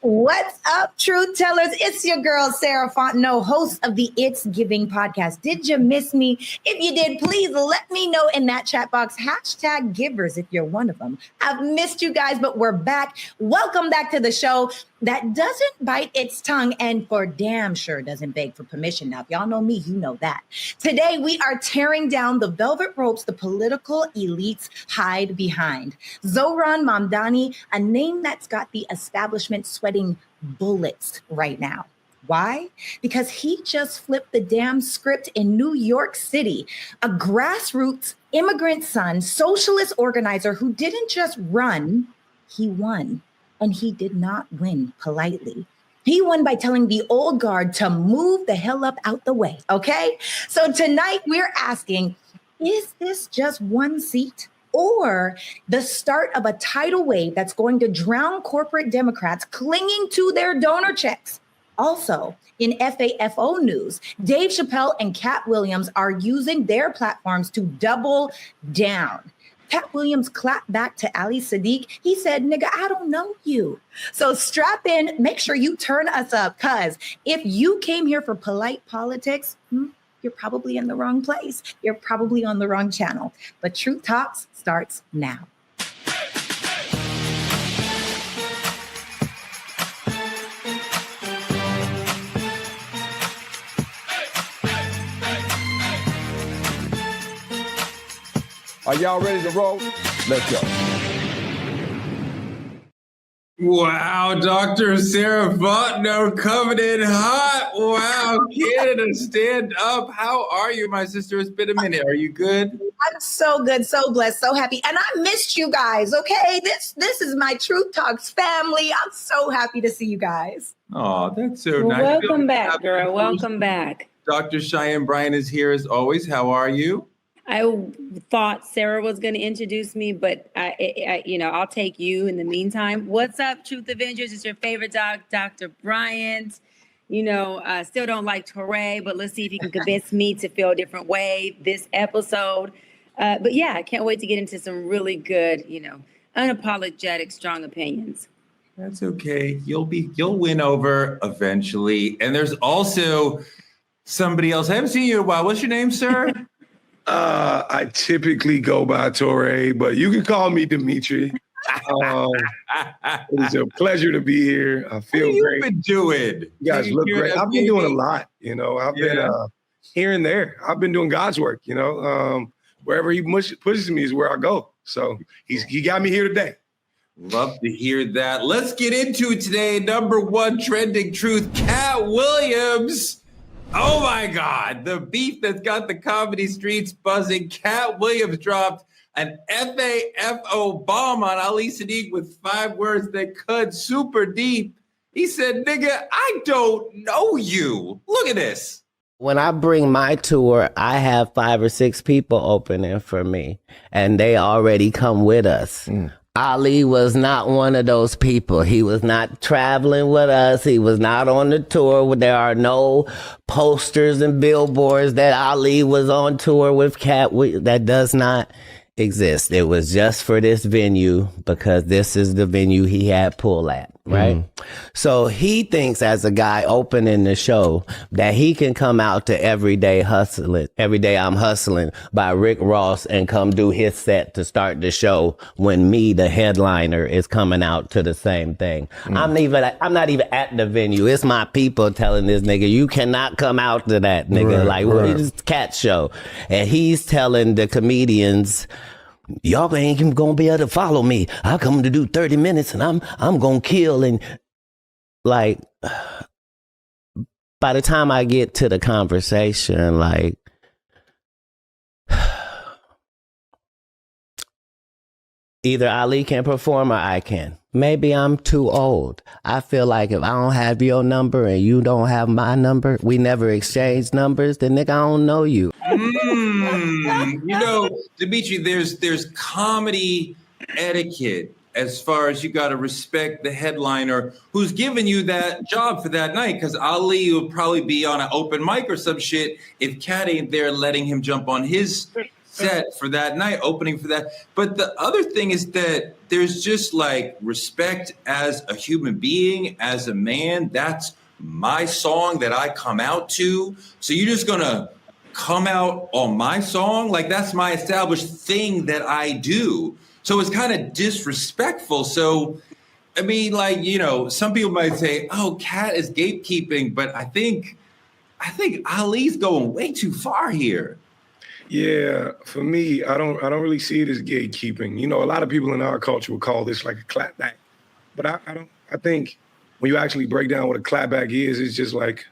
What's up, truth tellers? It's your girl, Sarah Fontenot, host of the It's Giving podcast. Did you miss me? If you did, please let me know in that chat box. Hashtag givers if you're one of them. I've missed you guys, but we're back. Welcome back to the show that doesn't bite its tongue and for damn sure doesn't beg for permission. Now, if y'all know me, you know that. Today, we are tearing down the velvet ropes the political elites hide behind. Zohran Mamdani, a name that's got the establishment sweating bullets right now. Why? Because he just flipped the damn script in New York City. A grassroots immigrant son, socialist organizer who didn't just run, he won. And he did not win politely. He won by telling the old guard to move the hell up out the way, okay? So tonight we're asking, is this just one seat or the start of a tidal wave that's going to drown corporate Democrats clinging to their donor checks? Also, in FAFO news, Dave Chappelle and Katt Williams are using their platforms to double down. Katt Williams clapped back to Ali Sadiq. He said, nigga, I don't know you. So strap in, make sure you turn us up, because if you came here for polite politics, you're probably in the wrong place. You're probably on the wrong channel. But Truth Talks starts now. Are y'all ready to roll? Let's go. Wow, Dr. Sarah Fontenot coming in hot. Wow, Canada, stand up. How are you, my sister? It's been a minute. Are you good? I'm so good, so blessed, so happy. And I missed you guys, okay? This is my Truth Talks family. I'm so happy to see you guys. Oh, that's so nice. Welcome back, girl. Welcome back. Dr. Cheyenne Bryan is here as always. How are you? I thought Sarah was going to introduce me, but I'll take you in the meantime. What's up, Truth Avengers? It's your favorite doc, Dr. Bryant. Still don't like Torre, but let's see if you can convince me to feel a different way this episode. But yeah, I can't wait to get into some really good, unapologetic, strong opinions. That's okay. You'll win over eventually. And there's also somebody else. I haven't seen you in a while. What's your name, sir? I typically go by Torre, but you can call me Dimitri. It's a pleasure to be here. I feel great. What have you been doing? You guys look great. I've been doing a lot, I've been here and there. I've been doing God's work, wherever he pushes me is where I go. So he got me here today. Love to hear that. Let's get into it today. Number one trending truth, Katt Williams. Oh my God, the beef that's got the comedy streets buzzing. Katt Williams dropped an FAFO bomb on Ali Sadiq with 5 words that cut super deep. He said, nigga, I don't know you. Look at this. When I bring my tour, I have 5 or 6 people opening for me, and they already come with us. Ali was not one of those people. He was not traveling with us. He was not on the tour. There are no posters and billboards that Ali was on tour with Katt. That does not exist. It was just for this venue because this is the venue he had pull at, right? So he thinks as a guy opening the show that he can come out to Every Day I'm Hustling by Rick Ross and come do his set to start the show when me, the headliner, is coming out to the same thing. I'm not even at the venue. It's my people telling this nigga, you cannot come out to that, nigga. What is Katt show? And he's telling the comedians, y'all ain't even gonna be able to follow me. I come to do 30 minutes and I'm gonna kill. And like, by the time I get to the conversation, like, either Ali can perform or I can. Maybe I'm too old. I feel like if I don't have your number and you don't have my number, we never exchange numbers, then nigga, I don't know you. Dimitri, there's comedy etiquette as far as you got to respect the headliner who's giving you that job for that night, because Ali will probably be on an open mic or some shit if Katt ain't there letting him jump on his set for that night, opening for that. But the other thing is that there's just like respect as a human being, as a man. That's my song that I come out to. So you're just gonna come out on my song? Like, that's my established thing that I do. So it's kind of disrespectful. So, I mean, like, you know, some people might say, oh, Katt is gatekeeping, but I think Ali's going way too far here. Yeah, for me, I don't really see it as gatekeeping. You know, a lot of people in our culture would call this like a clapback. But I think when you actually break down what a clapback is, it's just like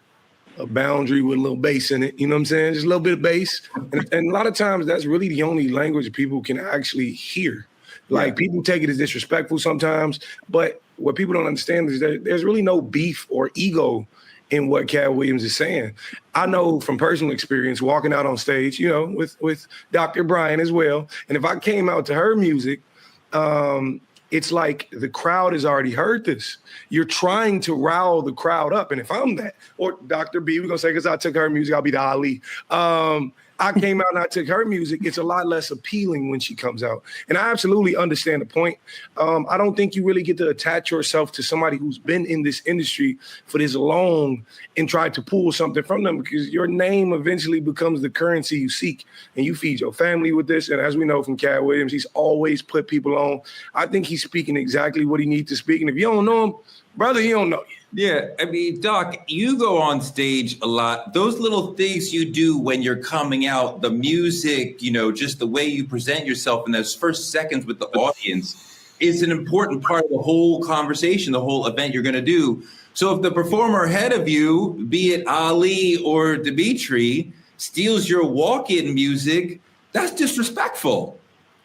a boundary with a little bass in it. You know what I'm saying? Just a little bit of bass. And a lot of times that's really the only language people can actually hear. Like, people take it as disrespectful sometimes, but what people don't understand is that there's really no beef or ego in what Katt Williams is saying. I know from personal experience walking out on stage, you know, with Dr. Brian as well. And if I came out to her music, it's like the crowd has already heard this. You're trying to rile the crowd up. And if I'm that, or Dr. B, we're going to say, because I took her music, I'll be the Ali. I came out and I took her music. It's a lot less appealing when she comes out. And I absolutely understand the point. I don't think you really get to attach yourself to somebody who's been in this industry for this long and try to pull something from them, because your name eventually becomes the currency you seek, and you feed your family with this. And as we know from Katt Williams, he's always put people on. I think he's speaking exactly what he needs to speak. And if you don't know him, brother, he don't know you. Yeah, I mean, Doc, you go on stage a lot. Those little things you do when you're coming out, the music, you know, just the way you present yourself in those first seconds with the audience is an important part of the whole conversation, the whole event you're going to do. So if the performer ahead of you, be it Ali or Dimitri, steals your walk-in music, that's disrespectful.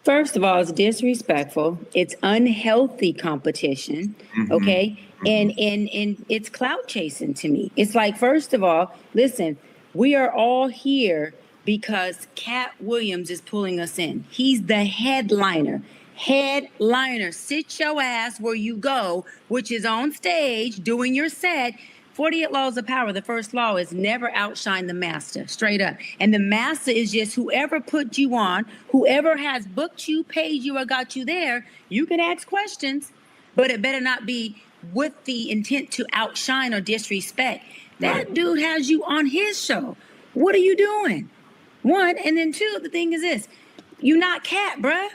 First of all, it's disrespectful. It's unhealthy competition. Okay. And it's clout chasing to me. It's like, first of all, listen, we are all here because Katt Williams is pulling us in. He's the headliner. Sit your ass where you go, which is on stage doing your set. 48 laws of power. The first law is never outshine the master, straight up. And the master is just whoever put you on, whoever has booked you, paid you, or got you there. You can ask questions, but it better not be with the intent to outshine or disrespect. That dude has you on his show. What are you doing? One, and then two, the thing is this. You not Katt, bruh.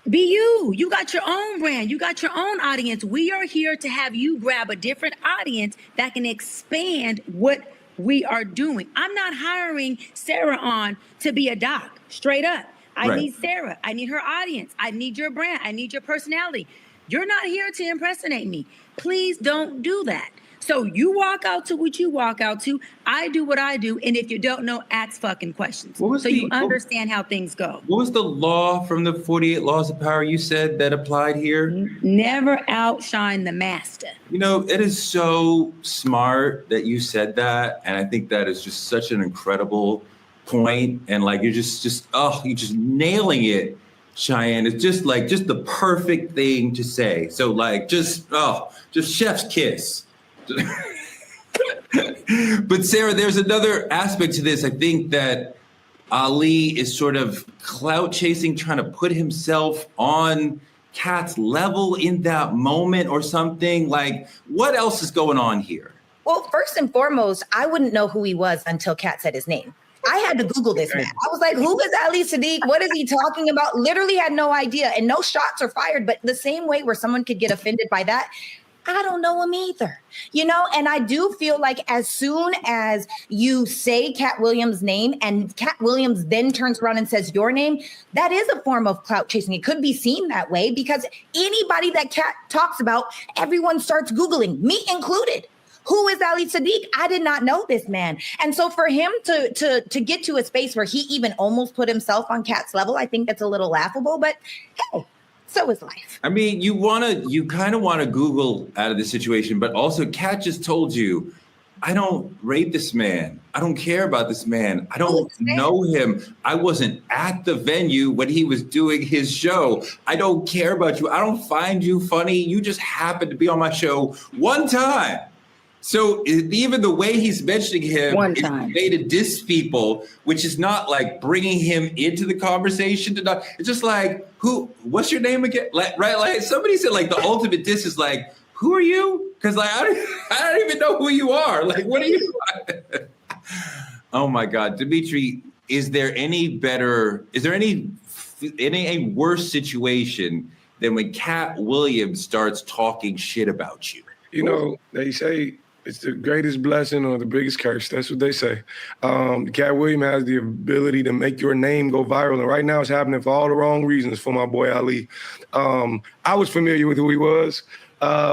Be you. You got your own brand. You got your own audience. We are here to have you grab a different audience that can expand what we are doing. I'm not hiring Sarah on to be a doc, straight up. I need Sarah. I need her audience. I need your brand. I need your personality. You're not here to impersonate me. Please don't do that. So you walk out to what you walk out to. I do what I do. And if you don't know, ask fucking questions. So you understand how things go. What was the law from the 48 laws of power you said that applied here? Never outshine the master. You know, it is so smart that you said that. And I think that is just such an incredible point. And like, you're just nailing it, Cheyenne. It's just the perfect thing to say. So like, just chef's kiss. But Sarah, there's another aspect to this. I think that Ali is sort of clout chasing, trying to put himself on Katt's level in that moment or something. Like, what else is going on here? Well, first and foremost, I wouldn't know who he was until Katt said his name. I had to Google this man. I was like, who is Ali Siddiq? What is he talking about? Literally had no idea. And no shots are fired. But the same way where someone could get offended by that, I don't know him either, you know? And I do feel like as soon as you say Katt Williams' name and Katt Williams then turns around and says your name, that is a form of clout chasing. It could be seen that way because anybody that Katt talks about, everyone starts Googling, me included. Who is Ali Siddiq? I did not know this man. And so for him to get to a space where he even almost put himself on Katt's level, I think that's a little laughable, but hey, so is life. I mean, you kind of want to Google out of the situation, but also Katt just told you, I don't rate this man. I don't care about this man. I don't know him. I wasn't at the venue when he was doing his show. I don't care about you. I don't find you funny. You just happened to be on my show one time. So even the way he's mentioning him One is time. a way to diss people, which is not like bringing him into the conversation. It's just like, what's your name again? Like somebody said, like the ultimate diss is like, who are you? Because like I don't even know who you are. Like, what are you? Oh my God, Dimitri, is there any worse situation than when Katt Williams starts talking shit about you? You know, they say it's the greatest blessing or the biggest curse. That's what they say. Katt Williams has the ability to make your name go viral. And right now it's happening for all the wrong reasons for my boy Ali. I was familiar with who he was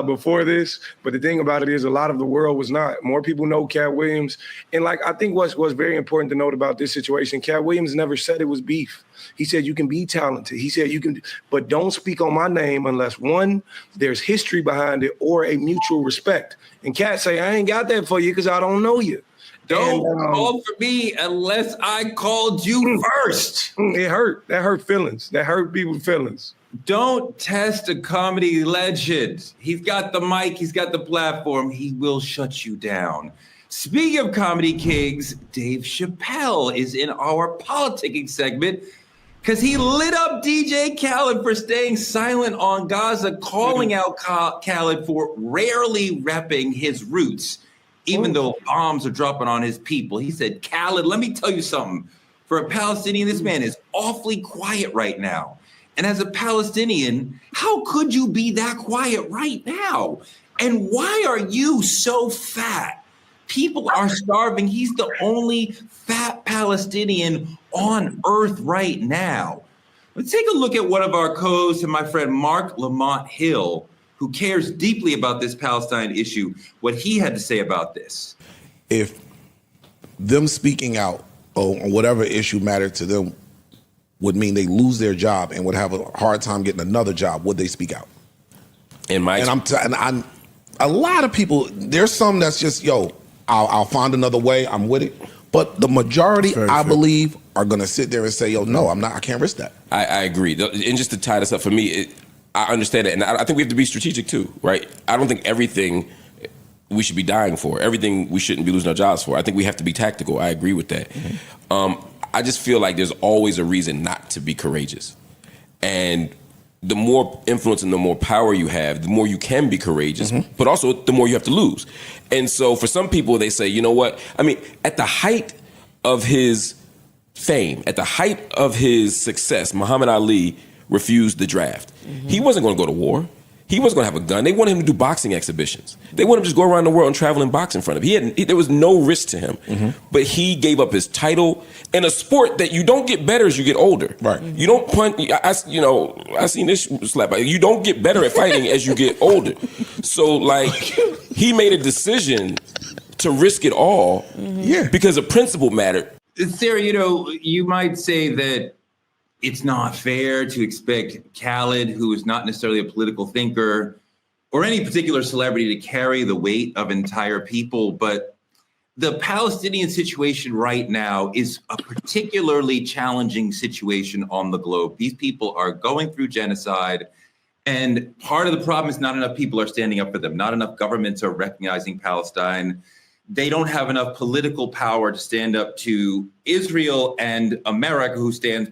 before this, but the thing about it is a lot of the world was not. More people know Katt Williams. And like, I think what's very important to note about this situation, Katt Williams never said it was beef. He said you can be talented. He said you can, but don't speak on my name unless one, there's history behind it or a mutual respect. And Katt say, I ain't got that for you because I don't know you. Don't call for me unless I called you first. It hurt. That hurt feelings. That hurt people's feelings. Don't test a comedy legend. He's got the mic. He's got the platform. He will shut you down. Speaking of comedy kings, Dave Chappelle is in our politicking segment because he lit up DJ Khaled for staying silent on Gaza, calling out Khaled for rarely repping his roots, even though bombs are dropping on his people. He said, Khaled, let me tell you something. For a Palestinian, this man is awfully quiet right now. And as a Palestinian, how could you be that quiet right now? And why are you so fat? People are starving. He's the only fat Palestinian on earth right now. Let's take a look at one of our co-hosts and my friend Mark Lamont Hill, who cares deeply about this Palestine issue, what he had to say about this. If them speaking out on whatever issue mattered to them would mean they lose their job and would have a hard time getting another job, would they speak out? I'm a lot of people, there's some that's just, I'll find another way, I'm with it. But the majority, I believe, are going to sit there and say, no, I can't risk that. I agree. And just to tie this up, for me, I understand it. And I think we have to be strategic too, right? I don't think everything we should be dying for, everything we shouldn't be losing our jobs for. I think we have to be tactical. I agree with that. Mm-hmm. I just feel like there's always a reason not to be courageous. And the more influence and the more power you have, the more you can be courageous, but also the more you have to lose. And so for some people, they say, you know what? I mean, at the height of his fame, at the height of his success, Muhammad Ali refused the draft. He wasn't going to go to war. He wasn't going to have a gun. They wanted him to do boxing exhibitions. They wanted him to just go around the world and travel and box in front of him. There was no risk to him. But he gave up his title in a sport that you don't get better as you get older. Right. You don't punch. I seen this slap. You don't get better at fighting as you get older. So like, he made a decision to risk it all. Because a principle mattered. Sarah, you might say that it's not fair to expect Khaled, who is not necessarily a political thinker, or any particular celebrity to carry the weight of entire people. But the Palestinian situation right now is a particularly challenging situation on the globe. These people are going through genocide. And part of the problem is not enough people are standing up for them. Not enough governments are recognizing Palestine. They don't have enough political power to stand up to Israel and America, who stands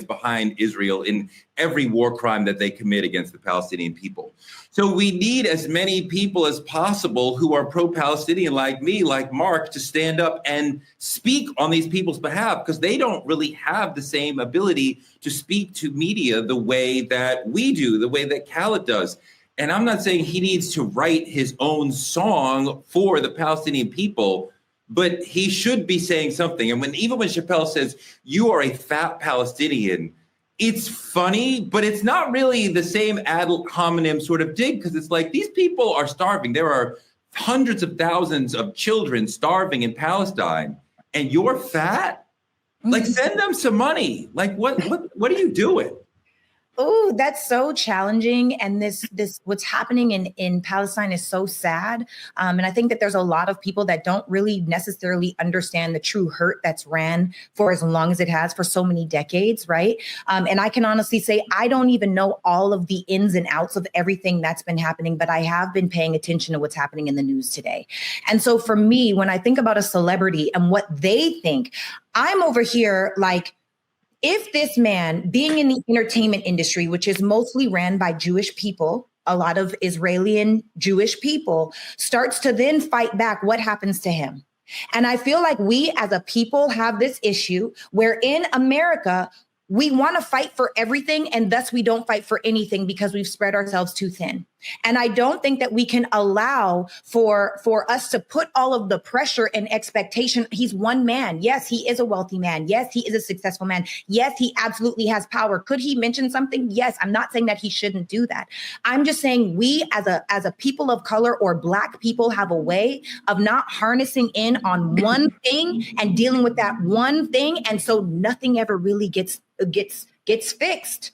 behind Israel in every war crime that they commit against the Palestinian people. So we need as many people as possible who are pro-Palestinian, like me, like Mark, to stand up and speak on these people's behalf, because they don't really have the same ability to speak to media the way that we do, the way that Khaled does. And I'm not saying he needs to write his own song for the Palestinian people, but he should be saying something. And even when Chappelle says, you are a fat Palestinian, it's funny, but it's not really the same ad hominem sort of dig, because it's like, these people are starving. There are hundreds of thousands of children starving in Palestine, and you're fat? Like, send them some money. Like, what are you doing? Oh, that's so challenging. And this what's happening in Palestine is so sad. And I think that there's a lot of people that don't really necessarily understand the true hurt that's ran for as long as it has for so many decades, right? And I can honestly say I don't even know all of the ins and outs of everything that's been happening, but I have been paying attention to what's happening in the news today. And so for me, when I think about a celebrity and what they think, I'm over here like, if this man being in the entertainment industry, which is mostly ran by Jewish people, a lot of Israeli and Jewish people, starts to then fight back, what happens to him? And I feel like we as a people have this issue where in America, we want to fight for everything, and thus we don't fight for anything because we've spread ourselves too thin. And I don't think that we can allow for us to put all of the pressure and expectation. He's one man. Yes, he is a wealthy man. Yes, he is a successful man. Yes, he absolutely has power. Could he mention something? Yes, I'm not saying that he shouldn't do that. I'm just saying we as a people of color or Black people have a way of not harnessing in on one thing and dealing with that one thing. And so nothing ever really gets fixed.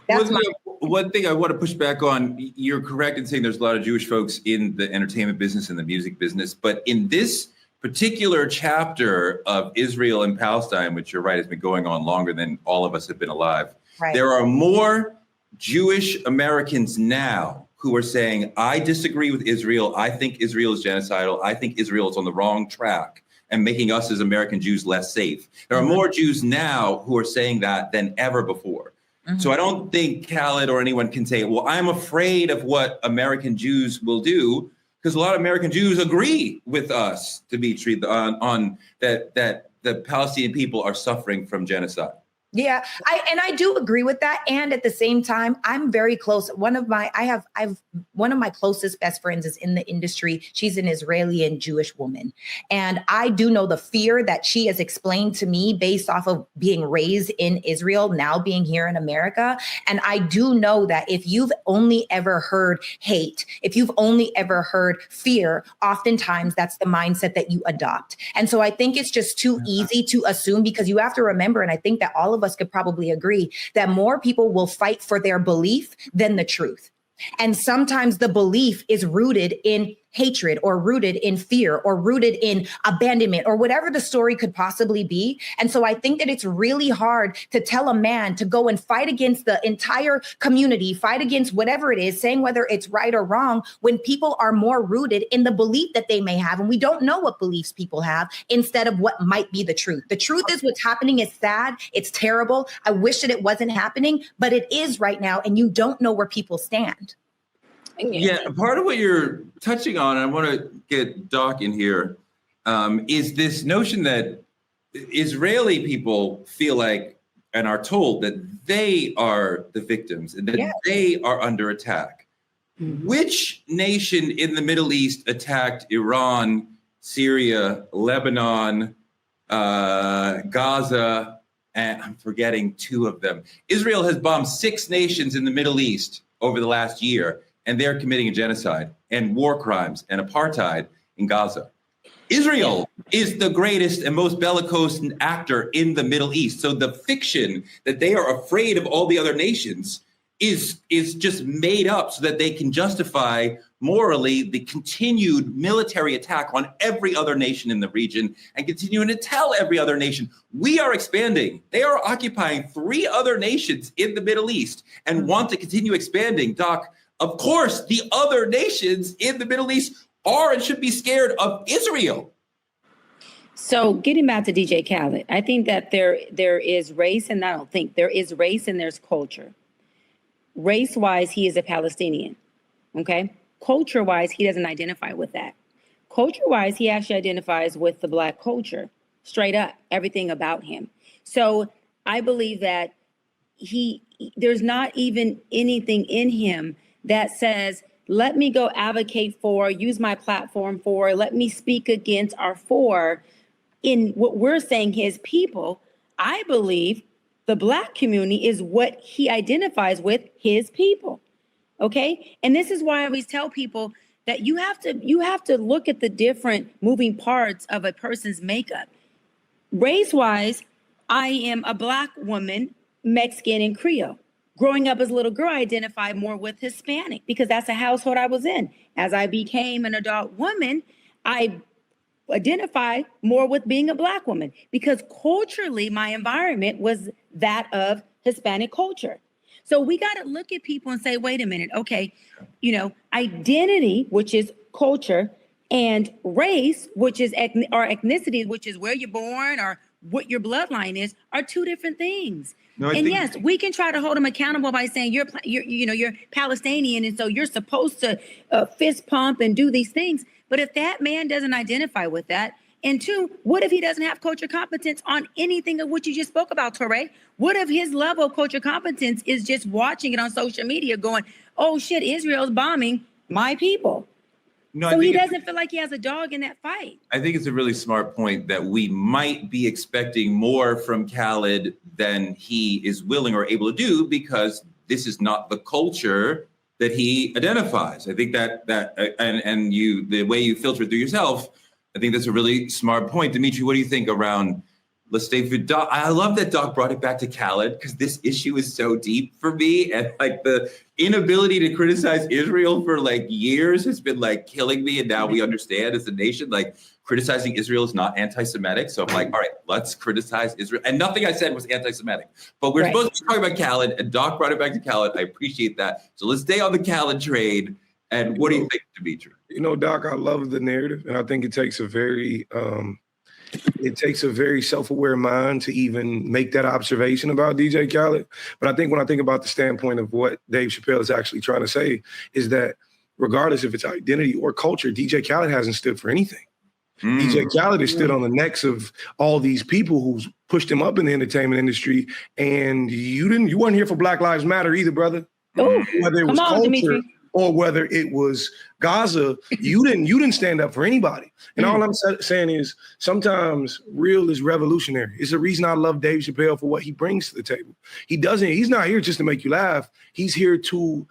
That's one thing I want to push back on. You're correct in saying there's a lot of Jewish folks in the entertainment business and the music business, but in this particular chapter of Israel and Palestine, which you're right, has been going on longer than all of us have been alive. Right. There are more Jewish Americans now who are saying, I disagree with Israel. I think Israel is genocidal. I think Israel is on the wrong track and making us as American Jews less safe. There are more Jews now who are saying that than ever before. Mm-hmm. So I don't think Khaled or anyone can say, well, I'm afraid of what American Jews will do, because a lot of American Jews agree with us, Dimitri, on that the Palestinian people are suffering from genocide. Yeah, I do agree with that. And at the same time, I'm very close. One of my closest best friends is in the industry. She's an Israeli and Jewish woman. And I do know the fear that she has explained to me based off of being raised in Israel, now being here in America. And I do know that if you've only ever heard hate, if you've only ever heard fear, oftentimes that's the mindset that you adopt. And so I think it's just too easy to assume, because you have to remember, and I think that all of us could probably agree, that more people will fight for their belief than the truth. And sometimes the belief is rooted in hatred or rooted in fear or rooted in abandonment or whatever the story could possibly be. And so I think that it's really hard to tell a man to go and fight against the entire community, fight against whatever it is, saying whether it's right or wrong, when people are more rooted in the belief that they may have. And we don't know what beliefs people have instead of what might be the truth. The truth is what's happening is sad. It's terrible. I wish that it wasn't happening, but it is right now. And you don't know where people stand. Yeah, part of what you're touching on, and I want to get Doc in here, is this notion that Israeli people feel like and are told that they are the victims and that they are under attack. Mm-hmm. Which nation in the Middle East attacked Iran, Syria, Lebanon, Gaza, and I'm forgetting two of them. Israel has bombed 6 nations in the Middle East over the last year, and they're committing a genocide and war crimes and apartheid in Gaza. Israel is the greatest and most bellicose actor in the Middle East. So the fiction that they are afraid of all the other nations is just made up so that they can justify morally the continued military attack on every other nation in the region and continuing to tell every other nation, we are expanding. They are occupying 3 other nations in the Middle East and want to continue expanding. Doc, of course, the other nations in the Middle East are and should be scared of Israel. So getting back to DJ Khaled, I think that there is race, and I don't think there is race and there's culture. Race-wise, he is a Palestinian, okay? Culture-wise, he doesn't identify with that. Culture-wise, he actually identifies with the Black culture, straight up, everything about him. So I believe that there's not even anything in him that says, let me go advocate for, use my platform for, let me speak against or for. In what we're saying, his people, I believe the Black community is what he identifies with, his people. Okay. And this is why I always tell people that you have to look at the different moving parts of a person's makeup. Race wise, I am a Black woman, Mexican and Creole. growing up as a little girl, I identified more with Hispanic because that's a household I was in. As I became an adult woman, I identify more with being a Black woman because culturally my environment was that of Hispanic culture. So we got to look at people and say, wait a minute, okay, identity, which is culture, and race, which is or ethnicity, which is where you're born or what your bloodline is, are two different things. No, and yes, we can try to hold them accountable by saying you're Palestinian, and so you're supposed to fist pump and do these things. But if that man doesn't identify with that, and two, what if he doesn't have culture competence on anything of what you just spoke about, Torre? What if his level of culture competence is just watching it on social media going, oh shit, Israel's bombing my people. No, so he doesn't feel like he has a dog in that fight. I think it's a really smart point that we might be expecting more from Khaled than he is willing or able to do because this is not the culture that he identifies. I think that and you, the way you filter through yourself, I think that's a really smart point. Dimitri, what do you think around, let's stay for Doc? I love that Doc brought it back to Khaled because this issue is so deep for me. And like the inability to criticize Israel for like years has been like killing me. And now we understand as a nation, like criticizing Israel is not anti-Semitic. So I'm like, all right, let's criticize Israel. And nothing I said was anti-Semitic. But we're supposed to be talking about Khaled, and Doc brought it back to Khaled. I appreciate that. So let's stay on the Khaled trade. And what do you think, Dimitri? Doc, I love the narrative, and I think it takes a very self-aware mind to even make that observation about DJ Khaled. But I think when I think about the standpoint of what Dave Chappelle is actually trying to say is that regardless if it's identity or culture, DJ Khaled hasn't stood for anything. DJ Khaled has stood on the necks of all these people who's pushed him up in the entertainment industry, and you weren't here for Black Lives Matter either, brother. Whether it was culture Dimitri. Or whether it was Gaza, you didn't stand up for anybody. And all I'm saying is sometimes real is revolutionary. It's the reason I love Dave Chappelle for what he brings to the table. He's not here just to make you laugh. He's here to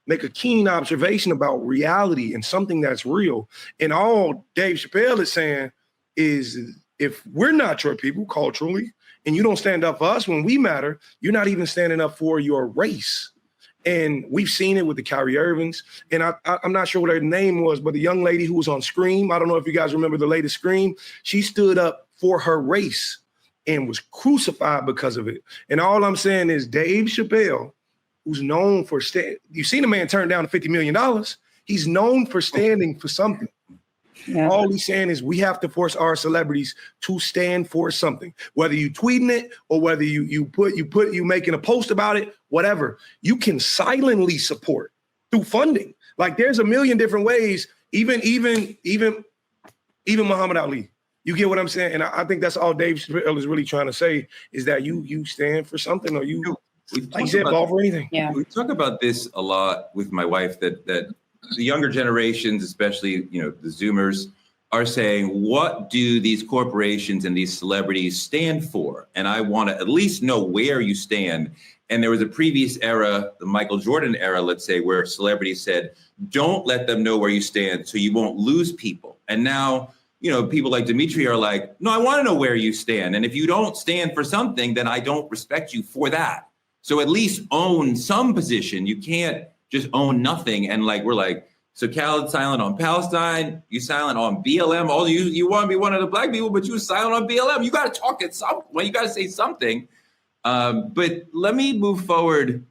make a keen observation about reality and something that's real. And all Dave Chappelle is saying is if we're not your people culturally and you don't stand up for us when we matter, you're not even standing up for your race. And we've seen it with the Kyrie Irvings. And I'm not sure what her name was, but the young lady who was on Scream, I don't know if you guys remember the latest Scream, she stood up for her race and was crucified because of it. And all I'm saying is Dave Chappelle, who's known for you've seen a man turn down $50 million. He's known for standing for something. Yeah. All he's saying is we have to force our celebrities to stand for something, whether you tweeting it or whether you making a post about it, whatever. You can silently support through funding. Like there's a million different ways. Even Muhammad Ali. You get what I'm saying? And I think that's all Dave Chappelle is really trying to say is that you stand for something or you like said, ball for anything. Yeah. We talk about this a lot with my wife that the younger generations, especially, the Zoomers, are saying, what do these corporations and these celebrities stand for? And I want to at least know where you stand. And there was a previous era, the Michael Jordan era, let's say, where celebrities said, don't let them know where you stand so you won't lose people. And now, people like Dimitri are like, no, I want to know where you stand. And if you don't stand for something, then I don't respect you for that. So at least own some position. You can't just own nothing. And we're like, so Khaled's silent on Palestine, you silent on BLM. All you want to be one of the Black people, but you were silent on BLM. You got to talk at some point. You got to say something. But let me move forward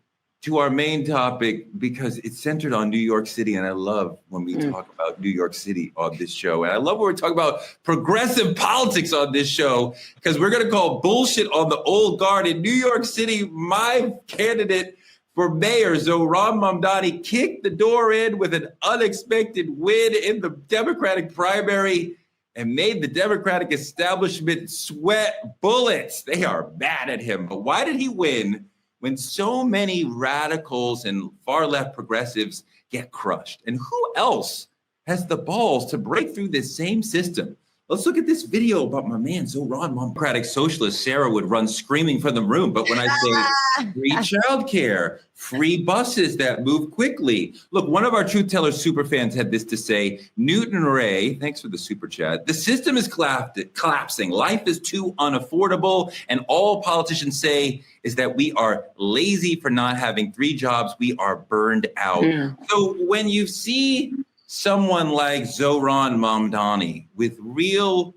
to our main topic because it's centered on New York City. And I love when we talk about New York City on this show. And I love when we're talking about progressive politics on this show because we're going to call bullshit on the old guard in New York City. My candidate for mayor, Zohran Mamdani, kicked the door in with an unexpected win in the Democratic primary and made the Democratic establishment sweat bullets. They are mad at him. But why did he win when so many radicals and far-left progressives get crushed? And who else has the balls to break through this same system Let's look at this video about my man, Zohran, Democratic Socialist. Sarah would run screaming from the room. But when I say free childcare, free buses that move quickly. Look, one of our Truth Tellers super fans had this to say, Newton Ray, thanks for the super chat. The system is collapsing. Life is too unaffordable. And all politicians say is that we are lazy for not having 3 jobs. We are burned out. So when you see someone like Zohran Mamdani with real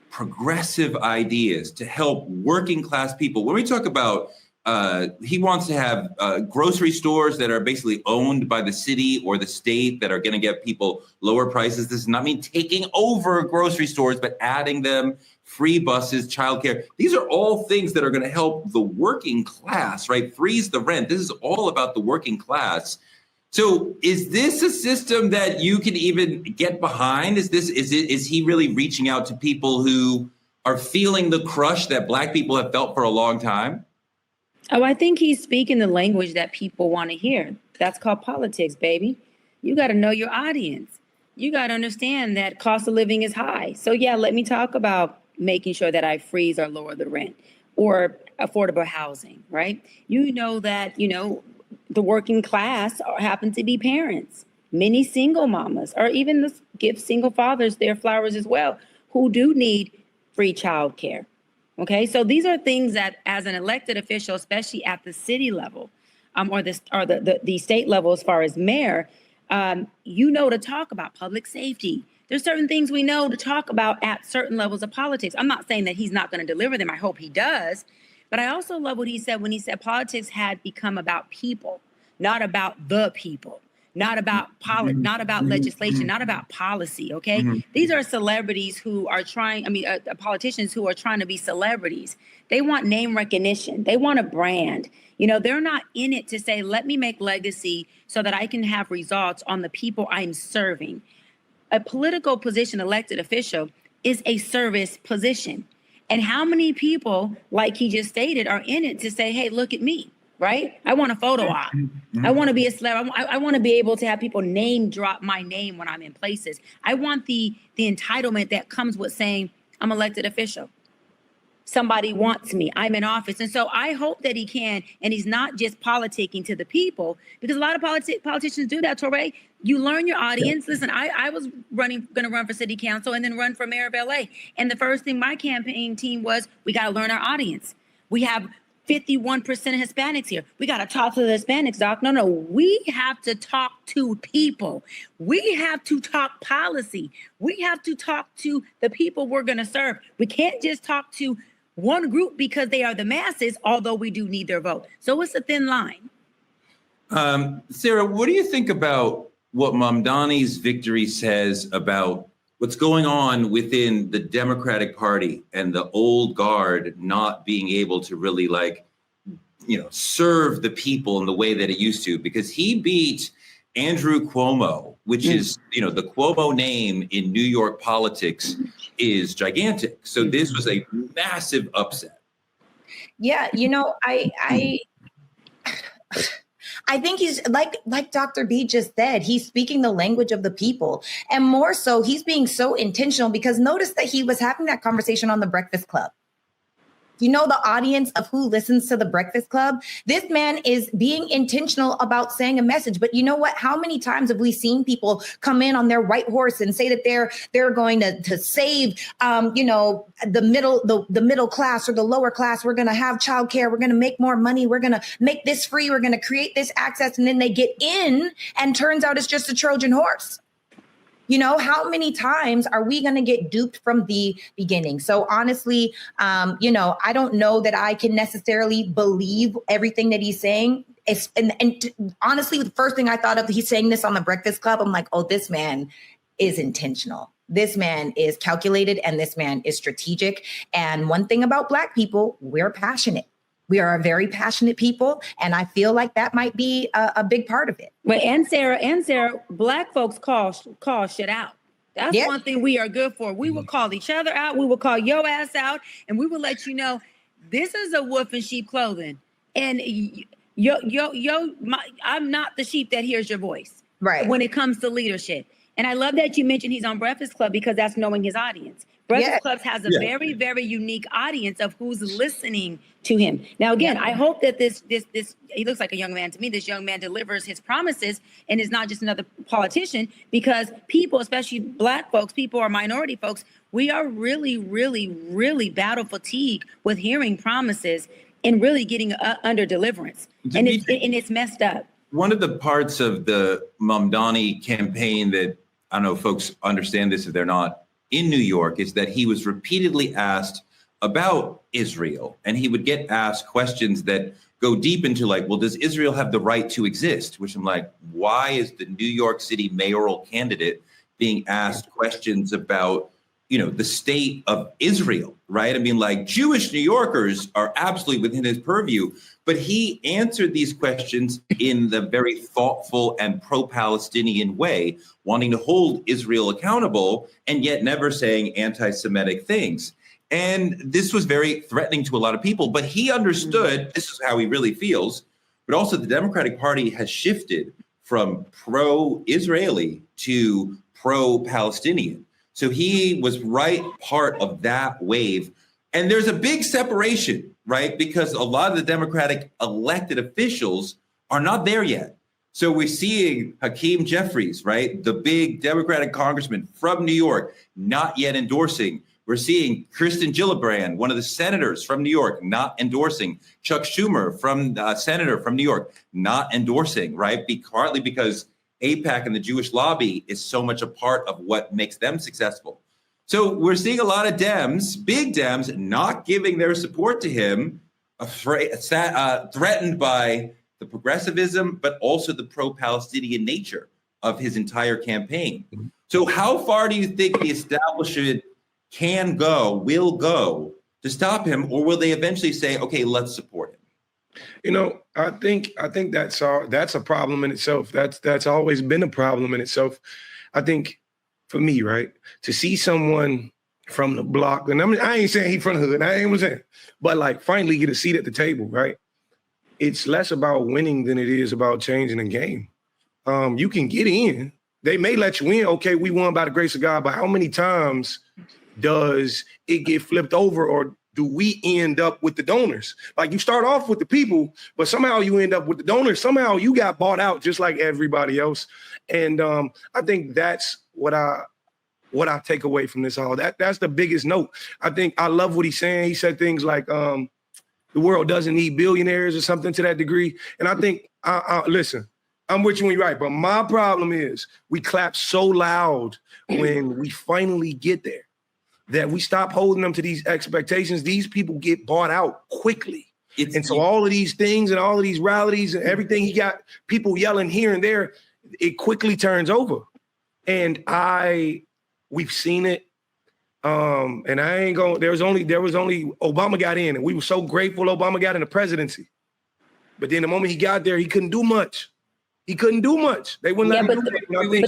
progressive ideas to help working class people. When we talk about he wants to have grocery stores that are basically owned by the city or the state that are going to give people lower prices. This does not mean taking over grocery stores, but adding them, free buses, childcare. These are all things that are going to help the working class, right? Freeze the rent. This is all about the working class. So is this a system that you can even get behind? Is he really reaching out to people who are feeling the crush that Black people have felt for a long time? Oh, I think he's speaking the language that people want to hear. That's called politics, baby. You got to know your audience. You got to understand that cost of living is high. So yeah, let me talk about making sure that I freeze or lower the rent or affordable housing, right? You know that, the working class happen to be parents, many single mamas, or even give single fathers their flowers as well, who do need free childcare. Okay, so these are things that, as an elected official, especially at the city level, or the state level, as far as mayor, to talk about public safety. There's certain things we know to talk about at certain levels of politics. I'm not saying that he's not going to deliver them. I hope he does. But I also love what he said when he said politics had become about people, not about the people, not about not about legislation, not about policy. Okay, these are celebrities who are politicians who are trying to be celebrities. They want name recognition. They want a brand. They're not in it to say, let me make legacy so that I can have results on the people I'm serving. A political position, elected official, is a service position. And how many people, like he just stated, are in it to say, hey, look at me, right? I want a photo op. I want to be a celeb. I want to be able to have people name drop my name when I'm in places. I want the entitlement that comes with saying I'm elected official. Somebody wants me. I'm in office. And so I hope that he can, and he's not just politicking to the people, because a lot of politicians do that, Torre. You learn your audience. Listen, I was going to run for city council and then run for mayor of LA. And the first thing my campaign team was, we got to learn our audience. We have 51% of Hispanics here. We got to talk to the Hispanics, Doc. No, we have to talk to people. We have to talk policy. We have to talk to the people we're going to serve. We can't just talk to one group because they are the masses, although we do need their vote. So it's a thin line. Sarah, what do you think about what Mamdani's victory says about what's going on within the Democratic Party and the old guard not being able to really serve the people in the way that it used to? Because he beat Andrew Cuomo, which is, the Cuomo name in New York politics is gigantic. So this was a massive upset. Yeah, I think he's like Dr. B just said, he's speaking the language of the people. And more so, he's being so intentional, because notice that he was having that conversation on The Breakfast Club. The audience of who listens to The Breakfast Club, this man is being intentional about saying a message. But you know what? How many times have we seen people come in on their white horse and say that they're going to save, the middle class or the lower class? We're going to have childcare. We're going to make more money. We're going to make this free. We're going to create this access. And then they get in and turns out it's just a Trojan horse. How many times are we going to get duped from the beginning? So honestly, I don't know that I can necessarily believe everything that he's saying. Honestly, the first thing I thought of, he's saying this on The Breakfast Club. I'm like, oh, this man is intentional. This man is calculated, and this man is strategic. And one thing about Black people, we're passionate. We are a very passionate people, and I feel like that might be a big part of it. Well, and Sarah, Black folks call shit out. That's one thing we are good for. We will call each other out. We will call your ass out, and we will let you know this is a wolf in sheep clothing. And I'm not the sheep that hears your voice. Right. When it comes to leadership. And I love that you mentioned he's on Breakfast Club because that's knowing his audience. Breakfast Club has a very, very unique audience of who's listening to him. Now, again, I hope that this, he looks like a young man to me. This young man delivers his promises and is not just another politician, because people, especially Black folks, people or minority folks, we are really, really, really battle fatigue with hearing promises and really getting under deliverance. And it's messed up. One of the parts of the Mamdani campaign that, I don't know if folks understand this if they're not in New York, is that he was repeatedly asked about Israel. And he would get asked questions that go deep into like, well, does Israel have the right to exist? Which I'm like, why is the New York City mayoral candidate being asked questions about, you know, the state of Israel, right? I mean, like, Jewish New Yorkers are absolutely within his purview, but he answered these questions in the very thoughtful and pro-Palestinian way, wanting to hold Israel accountable and yet never saying anti-Semitic things. And this was very threatening to a lot of people, but he understood this is how he really feels. But also the Democratic Party has shifted from pro-Israeli to pro-Palestinian. So he was right part of that wave. And there's a big separation, right? Because a lot of the Democratic elected officials are not there yet. So we're seeing Hakeem Jeffries, right? The big Democratic congressman from New York, not yet endorsing. We're seeing Kirsten Gillibrand, one of the senators from New York, not endorsing. Chuck Schumer, senator from New York, not endorsing, right? Partly because AIPAC and the Jewish lobby is so much a part of what makes them successful. So we're seeing a lot of Dems, big Dems, not giving their support to him, threatened by the progressivism, but also the pro-Palestinian nature of his entire campaign. So how far do you think the establishment will go to stop him, or will they eventually say, okay, let's support him? You know, I think that's a problem in itself. That's always been a problem in itself. I think for me, right, to see someone from the block, and I ain't saying he from the hood, I ain't saying, but like finally get a seat at the table, right? It's less about winning than it is about changing the game. You can get in. They may let you in. Okay, we won by the grace of God, but how many times does it get flipped over, or do we end up with the donors? Like, you start off with the people, but somehow you end up with the donors. Somehow you got bought out just like everybody else. And I think that's what I take away from this all. That's the biggest note. I think I love what he's saying. He said things like the world doesn't need billionaires or something to that degree. And I think, listen, I'm with you when you're right, but my problem is we clap so loud when we finally get there that we stop holding them to these expectations. These people get bought out quickly. So all of these things and all of these rallies and everything, he got people yelling here and there, it quickly turns over. And we've seen it. And I ain't going, there was only Obama got in, and we were so grateful Obama got in the presidency. But then the moment he got there, he couldn't do much. They wouldn't let him do it. We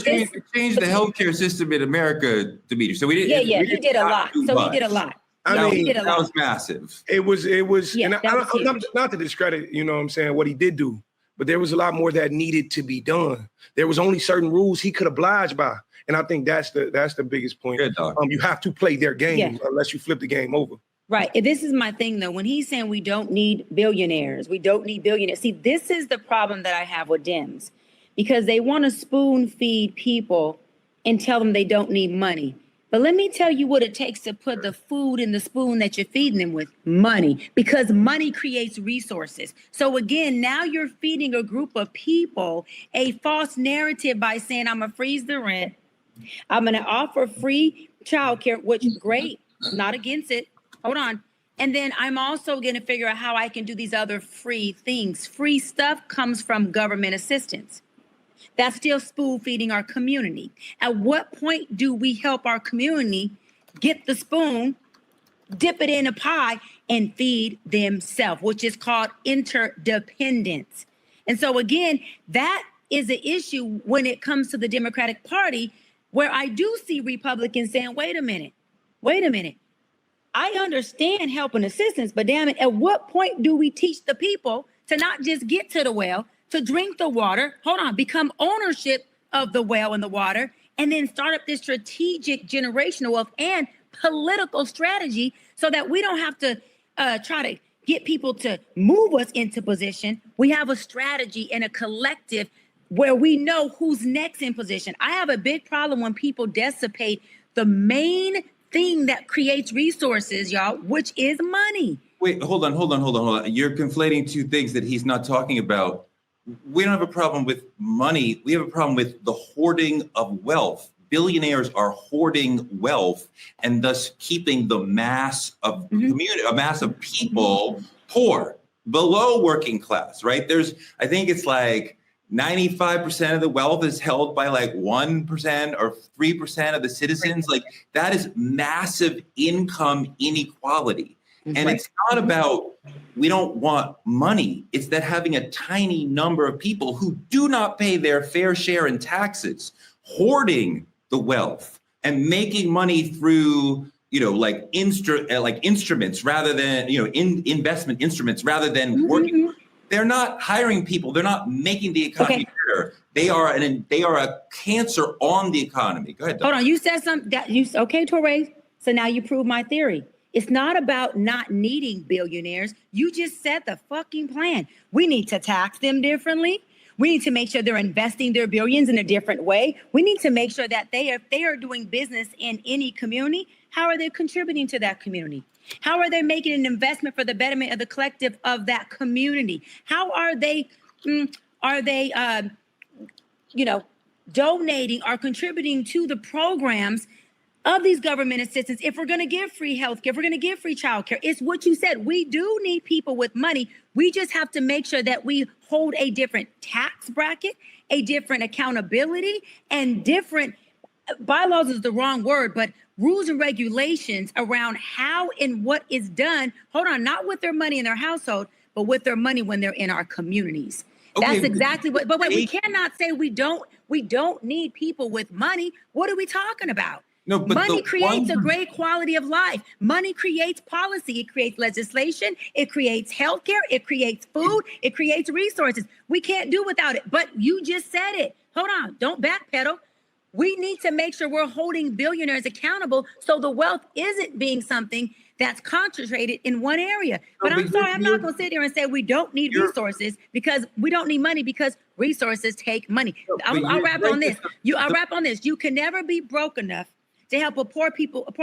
changed the healthcare system in America, Dimitri. So we didn't. He did a lot. So he did a lot. That was massive. It was, and I'm not to discredit, you know what I'm saying, what he did do, but there was a lot more that needed to be done. There was only certain rules he could oblige by. And I think that's the biggest point. You have to play their game unless you flip the game over. Right. And this is my thing, though. When he's saying we don't need billionaires, see, this is the problem that I have with Dems, because they want to spoon feed people and tell them they don't need money. But let me tell you what it takes to put the food in the spoon that you're feeding them with: money, because money creates resources. So again, now you're feeding a group of people a false narrative by saying, I'm going to freeze the rent. I'm going to offer free childcare, which is great. Not against it. Hold on. And then I'm also going to figure out how I can do these other free things. Free stuff comes from government assistance. That's still spoon feeding our community. At what point do we help our community get the spoon, dip it in a pie, and feed themselves, which is called interdependence? And so again, that is an issue when it comes to the Democratic Party, where I do see Republicans saying, wait a minute. I understand help and assistance, but damn it, at what point do we teach the people to not just get to the well, to drink the water, become ownership of the well and the water, and then start up this strategic generational wealth and political strategy so that we don't have to try to get people to move us into position. We have a strategy and a collective where we know who's next in position. I have a big problem when people dissipate the main thing that creates resources, y'all, which is money. Wait, hold on. You're conflating two things that he's not talking about. We don't have a problem with money. We have a problem with the hoarding of wealth. Billionaires are hoarding wealth and thus keeping the mass of community, a mass of people poor, below working class, right? I think it's like 95% of the wealth is held by like 1% or 3% of the citizens. Like that is massive income inequality. And it's not about, we don't want money. It's that having a tiny number of people who do not pay their fair share in taxes, hoarding the wealth and making money through, like instruments rather than, investment instruments rather than working. They're not hiring people. They're not making the economy better. They are a cancer on the economy. Go ahead, Doug. Hold on. You said something okay, Torre. So now you prove my theory. It's not about not needing billionaires. You just said the fucking plan. We need to tax them differently. We need to make sure they're investing their billions in a different way. We need to make sure that if they are doing business in any community, how are they contributing to that community? How are they making an investment for the betterment of the collective of that community? How are they, donating or contributing to the programs of these government assistance? If we're going to give free healthcare, if we're going to give free childcare, it's what you said. We do need people with money. We just have to make sure that we hold a different tax bracket, a different accountability, and different bylaws is the wrong word, but rules and regulations around how and what is done. Hold on, not with their money in their household, but with their money when they're in our communities. Okay. That's exactly what. But wait, we cannot say we don't need people with money. What are we talking about? No, but money creates a great quality of life. Money creates policy. It creates legislation. It creates healthcare. It creates food. It creates resources. We can't do without it. But you just said it. Hold on. Don't backpedal. We need to make sure we're holding billionaires accountable so the wealth isn't being something that's concentrated in one area. But I'm sorry, I'm not going to sit here and say we don't need resources because we don't need money because resources take money. I'll wrap on this. I'll wrap on this. You can never be broke enough to help a poor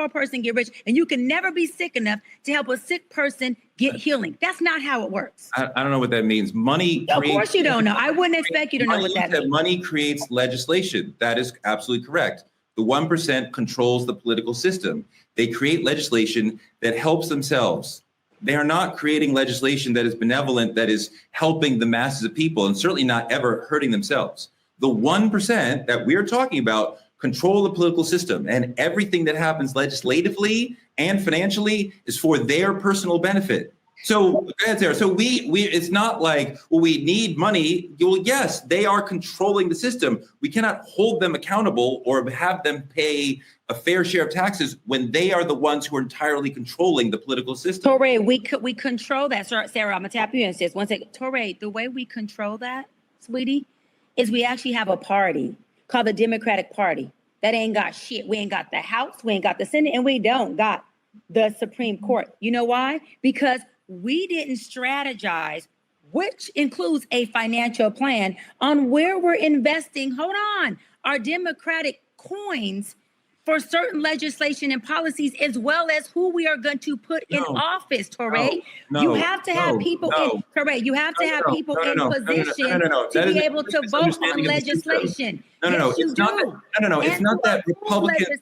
person get rich, and you can never be sick enough to help a sick person get healing. That's not how it works. I don't know what that means. Money. Of course you don't know. I wouldn't expect you to know what that means. Money creates legislation. That is absolutely correct. The 1% controls the political system. They create legislation that helps themselves. They are not creating legislation that is benevolent, that is helping the masses of people, and certainly not ever hurting themselves. The 1% that we're talking about control the political system, and everything that happens legislatively and financially is for their personal benefit. So go ahead, Sarah. So we it's not like, well, we need money. Well, yes, they are controlling the system. We cannot hold them accountable or have them pay a fair share of taxes when they are the ones who are entirely controlling the political system. Torre, we control that. Sarah, I'm gonna tap you in, sis. One second. Torre, the way we control that, sweetie, is we actually have a party called the Democratic Party that ain't got shit. We ain't got the House, we ain't got the Senate, and we don't got the Supreme Court. You know why? Because we didn't strategize, which includes a financial plan on where we're investing. Hold on, our Democratic coins for certain legislation and policies, as well as who we are going to put in office, Torre. You have to have people in, Torre, you have to have people in position to be able to vote on legislation. It's not that Republicans,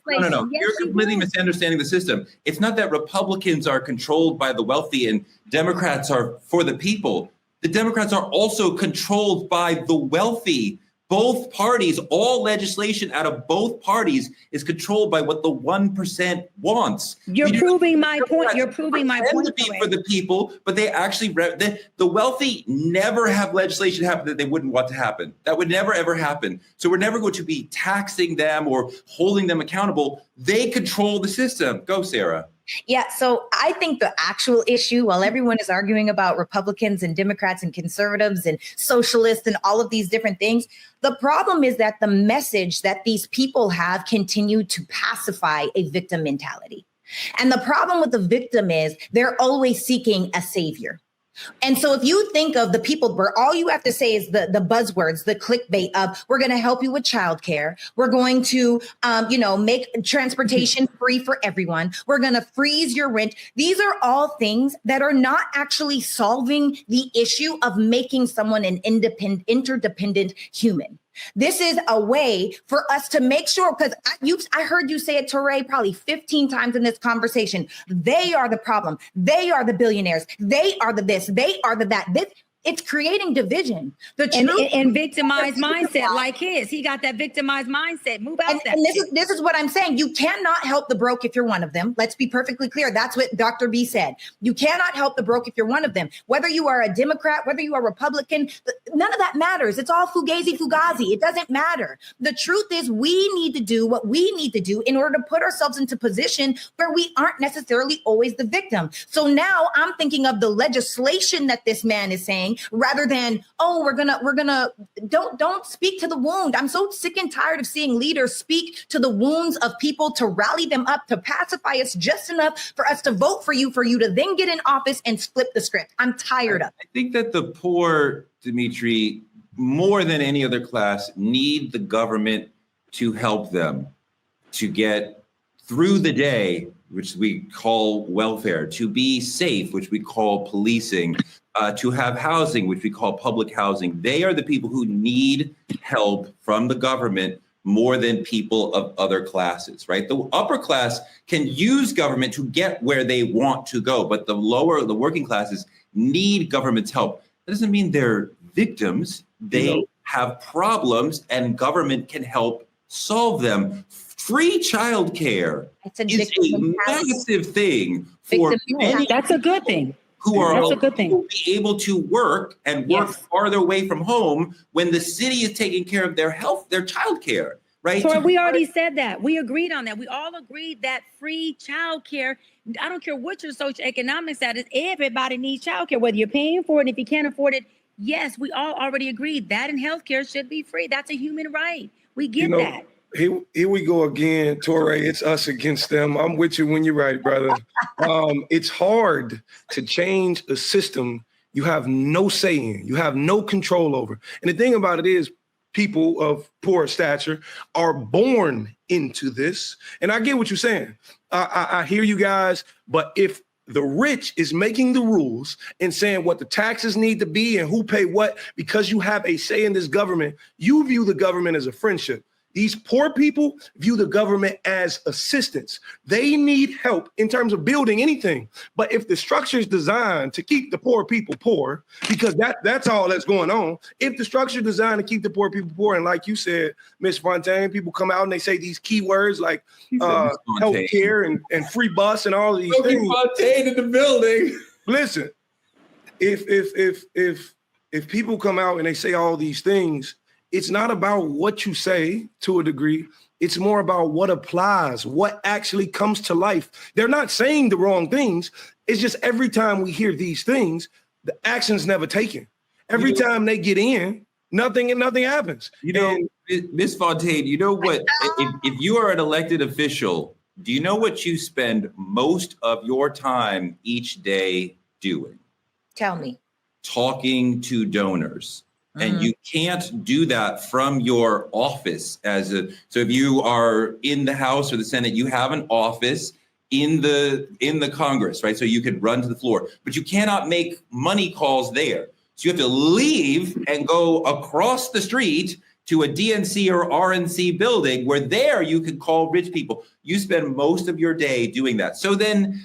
you're completely misunderstanding the system. It's not that Republicans are controlled by the wealthy and Democrats are for the people. The Democrats are also controlled by the wealthy. Both parties, all legislation out of both parties is controlled by what the 1% wants. You're proving my point. You're proving my point. To be for the people, but they actually, the wealthy never have legislation happen that they wouldn't want to happen. That would never, ever happen. So we're never going to be taxing them or holding them accountable. They control the system. Go, Sarah. Yeah, so I think the actual issue, while everyone is arguing about Republicans and Democrats and conservatives and socialists and all of these different things, the problem is that the message that these people have continued to pacify a victim mentality. And the problem with the victim is they're always seeking a savior. And so if you think of the people where all you have to say is the buzzwords, the clickbait of, we're going to help you with childcare. We're going to, make transportation free for everyone. We're going to freeze your rent. These are all things that are not actually solving the issue of making someone an interdependent human. This is a way for us to make sure, because I heard you say it, Touré, probably 15 times in this conversation. They are the problem. They are the billionaires. They are the this. They are the that. It's creating division. And victimized mindset like his. He got that victimized mindset. Move out that. And this is what I'm saying. You cannot help the broke if you're one of them. Let's be perfectly clear. That's what Dr. B said. You cannot help the broke if you're one of them. Whether you are a Democrat, whether you are Republican, none of that matters. It's all fugazi. It doesn't matter. The truth is we need to do what we need to do in order to put ourselves into position where we aren't necessarily always the victim. So now I'm thinking of the legislation that this man is saying, rather than, we're gonna don't speak to the wound. I'm so sick and tired of seeing leaders speak to the wounds of people to rally them up, to pacify us just enough for us to vote for you to then get in office and flip the script. I'm tired of it. I think that the poor, Dimitri, more than any other class, need the government to help them to get through the day, which we call welfare, to be safe, which we call policing, to have housing, which we call public housing. They are the people who need help from the government more than people of other classes, right? The upper class can use government to get where they want to go, but the working classes need government's help. That doesn't mean they're victims. They have problems and government can help solve them. Free childcare is a massive thing for many. That's a good thing. Who are be able to work and work farther away from home when the city is taking care of their health, their childcare, right? So we already said that. We agreed on that. We all agreed that free childcare, I don't care what your socioeconomic status, everybody needs childcare, whether you're paying for it, if you can't afford it. Yes, we all already agreed that in healthcare should be free. That's a human right. We get that. Here we go again, Touré. It's us against them. I'm with you when you're right, brother. It's hard to change a system you have no say in, you have no control over. And the thing about it is, people of poor stature are born into this. And I get what you're saying. I hear you guys, but if the rich is making the rules and saying what the taxes need to be and who pay what, because you have a say in this government, you view the government as a friendship. These poor people view the government as assistance. They need help in terms of building anything. But if the structure is designed to keep the poor people poor, because that's all that's going on. If the structure is designed to keep the poor people poor, and like you said, Ms. Fontaine, people come out and they say these key words like healthcare and free bus and all of these things. Fontaine in the building. Listen, if people come out and they say all these things, it's not about what you say to a degree. It's more about what applies, what actually comes to life. They're not saying the wrong things. It's just every time we hear these things, the action's never taken. Every time they get in, nothing happens. Ms. Fontaine, you know what? If you are an elected official, do you know what you spend most of your time each day doing? Tell me. Talking to donors. And you can't do that from your office so if you are in the House or the Senate, you have an office in the Congress, right? So you could run to the floor, but you cannot make money calls there. So you have to leave and go across the street to a DNC or RNC building where there you can call rich people. You spend most of your day doing that. So then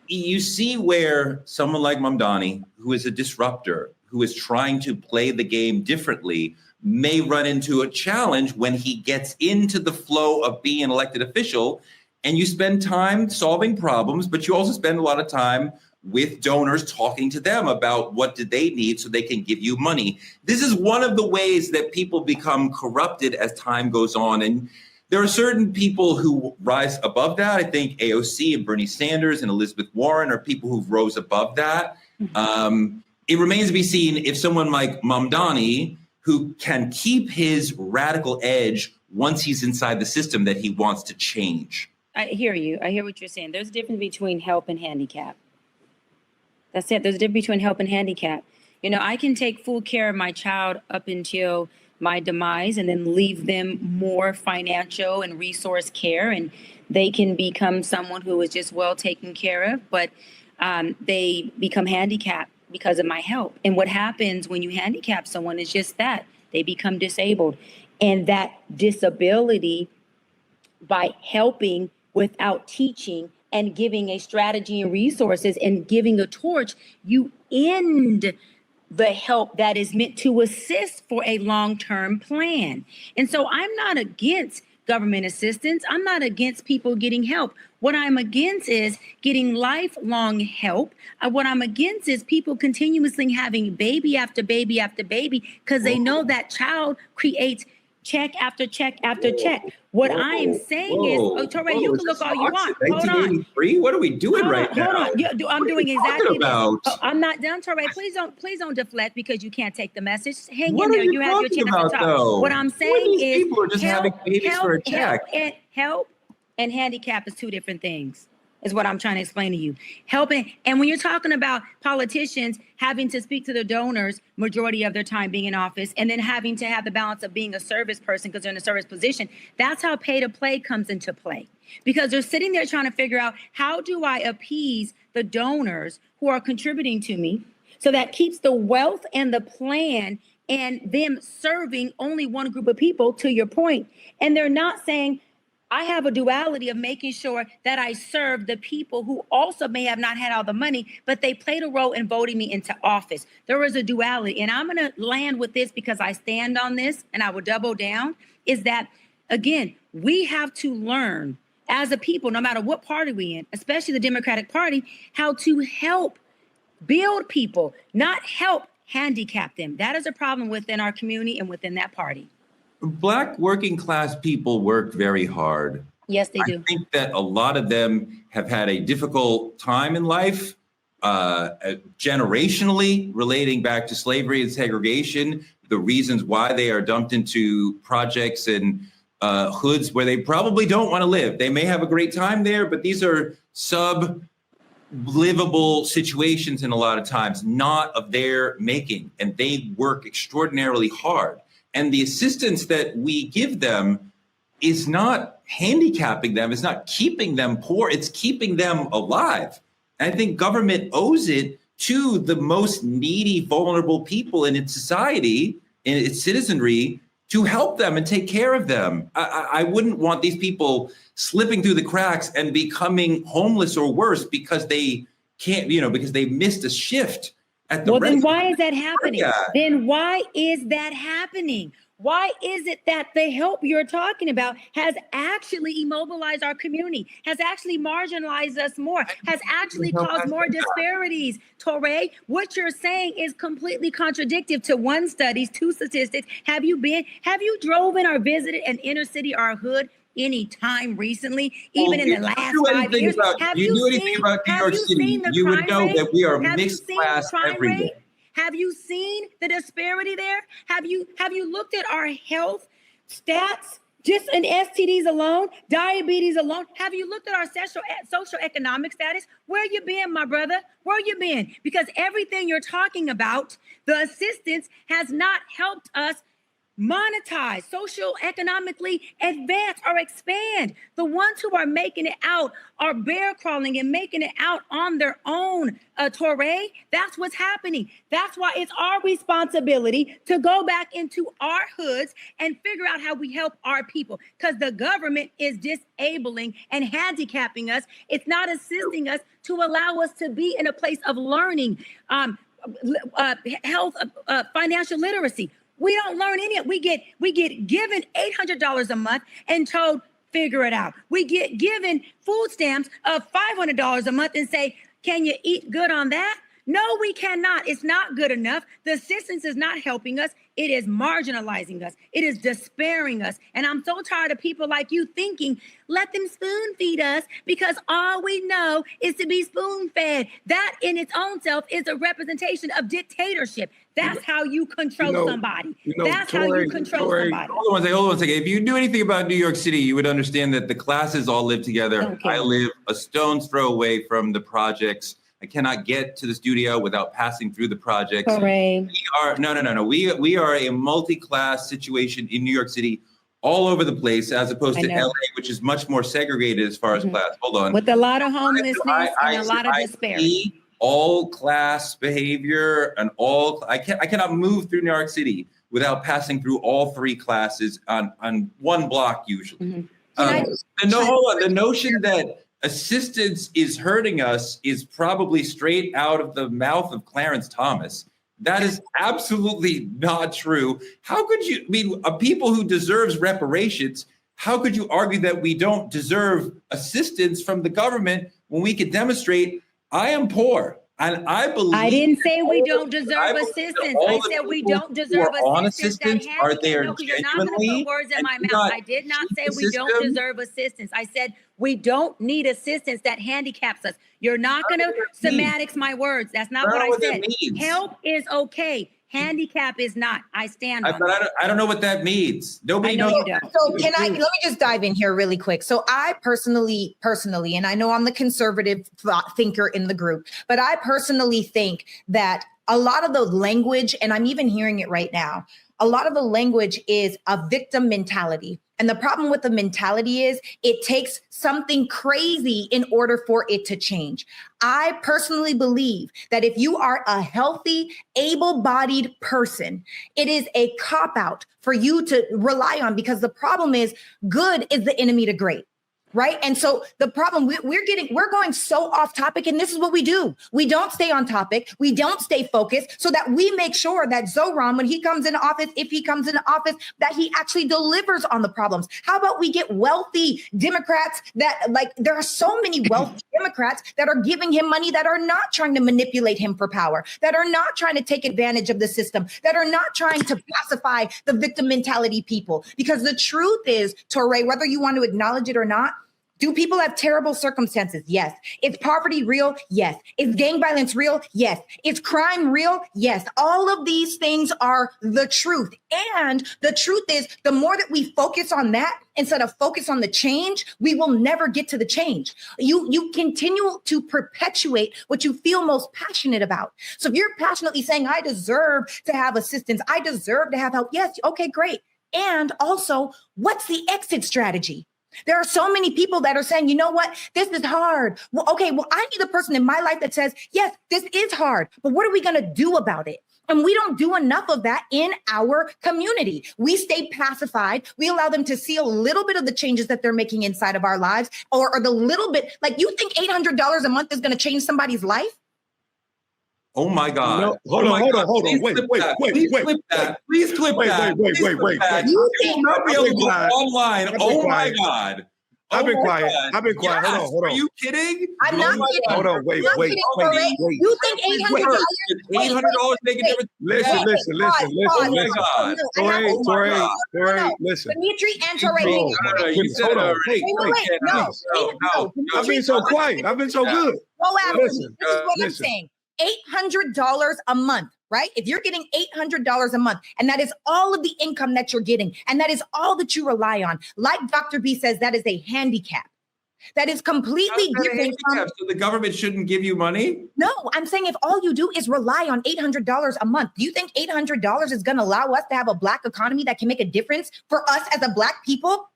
you see where someone like Mamdani, who is a disruptor, who is trying to play the game differently, may run into a challenge when he gets into the flow of being an elected official. And you spend time solving problems, but you also spend a lot of time with donors talking to them about what do they need so they can give you money. This is one of the ways that people become corrupted as time goes on. And There are certain people who rise above that. I think AOC and Bernie Sanders and Elizabeth Warren are people who rose above that. It remains to be seen if someone like Mamdani, who can keep his radical edge once he's inside the system that he wants to change. I hear you. I hear what you're saying. There's a difference between help and handicap. That's it. There's a difference between help and handicap. You know, I can take full care of my child up until my demise and then leave them more financial and resource care, and they can become someone who is just well taken care of, but they become handicapped because of my help. And what happens when you handicap someone is just that they become disabled. And that disability, by helping without teaching and giving a strategy and resources and giving a torch, you end the help that is meant to assist for a long-term plan. And so I'm not against government assistance. I'm not against people getting help. What I'm against is getting lifelong help. What I'm against is people continuously having baby after baby after baby because they know that child creates check after check after check. What I'm saying is, Touré, you can look all you want. Hold on. 1983? What are we doing right now? Hold on. I'm doing exactly about? that. I'm not done, Touré. Please don't deflect because you can't take the message. Hang What in there. are you You have your talking chance about, to talk. though? What I'm What saying these is people are just having babies for a check. Help and handicap is two different things. Is what I'm trying to explain to you. Helping, and when you're talking about politicians having to speak to the donors, majority of their time being in office, and then having to have the balance of being a service person because they're in a service position, that's how pay to play comes into play. Because they're sitting there trying to figure out, how do I appease the donors who are contributing to me so that keeps the wealth and the plan and them serving only one group of people, to your point. And they're not saying, I have a duality of making sure that I serve the people who also may have not had all the money, but they played a role in voting me into office. There is a duality. And I'm going to land with this because I stand on this and I will double down, is that, again, we have to learn as a people, no matter what party we're in, especially the Democratic Party, how to help build people, not help handicap them. That is a problem within our community and within that party. Black working class people work very hard. Yes, they do. I think that a lot of them have had a difficult time in life, generationally, relating back to slavery and segregation, the reasons why they are dumped into projects and hoods where they probably don't want to live. They may have a great time there, but these are sub-livable situations in a lot of times, not of their making, and they work extraordinarily hard. And the assistance that we give them is not handicapping them, it's not keeping them poor, it's keeping them alive. And I think government owes it to the most needy, vulnerable people in its society, in its citizenry, to help them and take care of them. I wouldn't want these people slipping through the cracks and becoming homeless or worse because they can't, because they missed a shift. Well, then why is that happening? Then why is that happening? Why is it that the help you're talking about has actually immobilized our community, has actually marginalized us more, has actually caused more disparities? Touré, what you're saying is completely contradictory to one study, two statistics. Have you driven or visited an inner city or a hood any time recently, even in the last 5 years? Have you seen anything about New York City? You would know that we are mixed class everywhere. Have you seen the disparity there? Have you looked at our health stats, just in STDs alone, diabetes alone? Have you looked at our social economic status? Where you been, my brother? Where you been? Because everything you're talking about, the assistance has not helped us monetize, social economically advance or expand. The ones who are making it out are bear crawling and making it out on their own, Touré. That's what's happening. That's why it's our responsibility to go back into our hoods and figure out how we help our people, because the government is disabling and handicapping us. It's not assisting us to allow us to be in a place of learning, health, financial literacy. We don't learn any of it. We get given $800 a month and told, figure it out. We get given food stamps of $500 a month and say, can you eat good on that? No, we cannot. It's not good enough. The assistance is not helping us. It is marginalizing us. It is despairing us. And I'm so tired of people like you thinking, let them spoon feed us because all we know is to be spoon fed. That in its own self is a representation of dictatorship. That's how you control somebody. That's how you control somebody. Hold on one second. If you knew anything about New York City, you would understand that the classes all live together. Okay. I live a stone's throw away from the projects. I cannot get to the studio without passing through the projects. Hooray. No. We are a multi-class situation in New York City, all over the place, as opposed to LA, which is much more segregated as far as class. Hold on. With a lot of homelessness and a lot of disparity. All class behavior and I cannot move through New York City without passing through all three classes on one block usually. The notion that assistance is hurting us is probably straight out of the mouth of Clarence Thomas. That is absolutely not true. How could you, a people who deserves reparations, how could you argue that we don't deserve assistance from the government when we could demonstrate I am poor? And I believe I didn't say we don't deserve assistance. I said we don't deserve assistance. Are there You're not going to put words in my mouth. I did not say we don't deserve assistance. I said we don't need assistance that handicaps us. You're not going to semantics my words. That's not what I said. Help is okay. Handicap is not. I stand on that. I don't know what that means. Nobody knows. So let me just dive in here really quick. So I personally, and I know I'm the conservative thinker in the group, but I personally think that a lot of the language, and I'm even hearing it right now, a lot of the language is a victim mentality. And the problem with the mentality is it takes something crazy in order for it to change. I personally believe that if you are a healthy, able-bodied person, it is a cop-out for you to rely on, because the problem is good is the enemy to great. Right. And so the problem we're going so off topic, and this is what we do. We don't stay on topic. We don't stay focused so that we make sure that Zohran, when he comes into office, if he comes into office, that he actually delivers on the problems. How about we get wealthy Democrats there are so many wealthy Democrats that are giving him money, that are not trying to manipulate him for power, that are not trying to take advantage of the system, that are not trying to pacify the victim mentality people. Because the truth is, Touré, whether you want to acknowledge it or not, do people have terrible circumstances? Yes. Is poverty real? Yes. Is gang violence real? Yes. Is crime real? Yes. All of these things are the truth. And the truth is, the more that we focus on that instead of focus on the change, we will never get to the change. You continue to perpetuate what you feel most passionate about. So if you're passionately saying, I deserve to have assistance, I deserve to have help. Yes. Okay, great. And also, what's the exit strategy? There are so many people that are saying, you know what, this is hard. Well, okay, I need a person in my life that says, yes, this is hard, but what are we going to do about it? And we don't do enough of that in our community. We stay pacified. We allow them to see a little bit of the changes that they're making inside of our lives, or the little bit, like, you think $800 a month is going to change somebody's life? Oh my God. No, hold on. Wait. Please clip that. Wait. You will not be able to go online. Oh my God. I've been quiet. Hold on. Are you kidding? I'm not kidding. Hold on. Wait. You think $800? $800 make a difference? Listen. Oh my God. Touré, listen. Dimitri and Touré. You said it Wait. No. I've been so quiet. I've been so good. Go after me. This is what I'm saying. $800 a month, right? If you're getting $800 a month, and that is all of the income that you're getting, and that is all that you rely on, like Dr. B says, that is a handicap. That is completely different. So the government shouldn't give you money? No, I'm saying if all you do is rely on $800 a month, do you think $800 is going to allow us to have a Black economy that can make a difference for us as a Black people?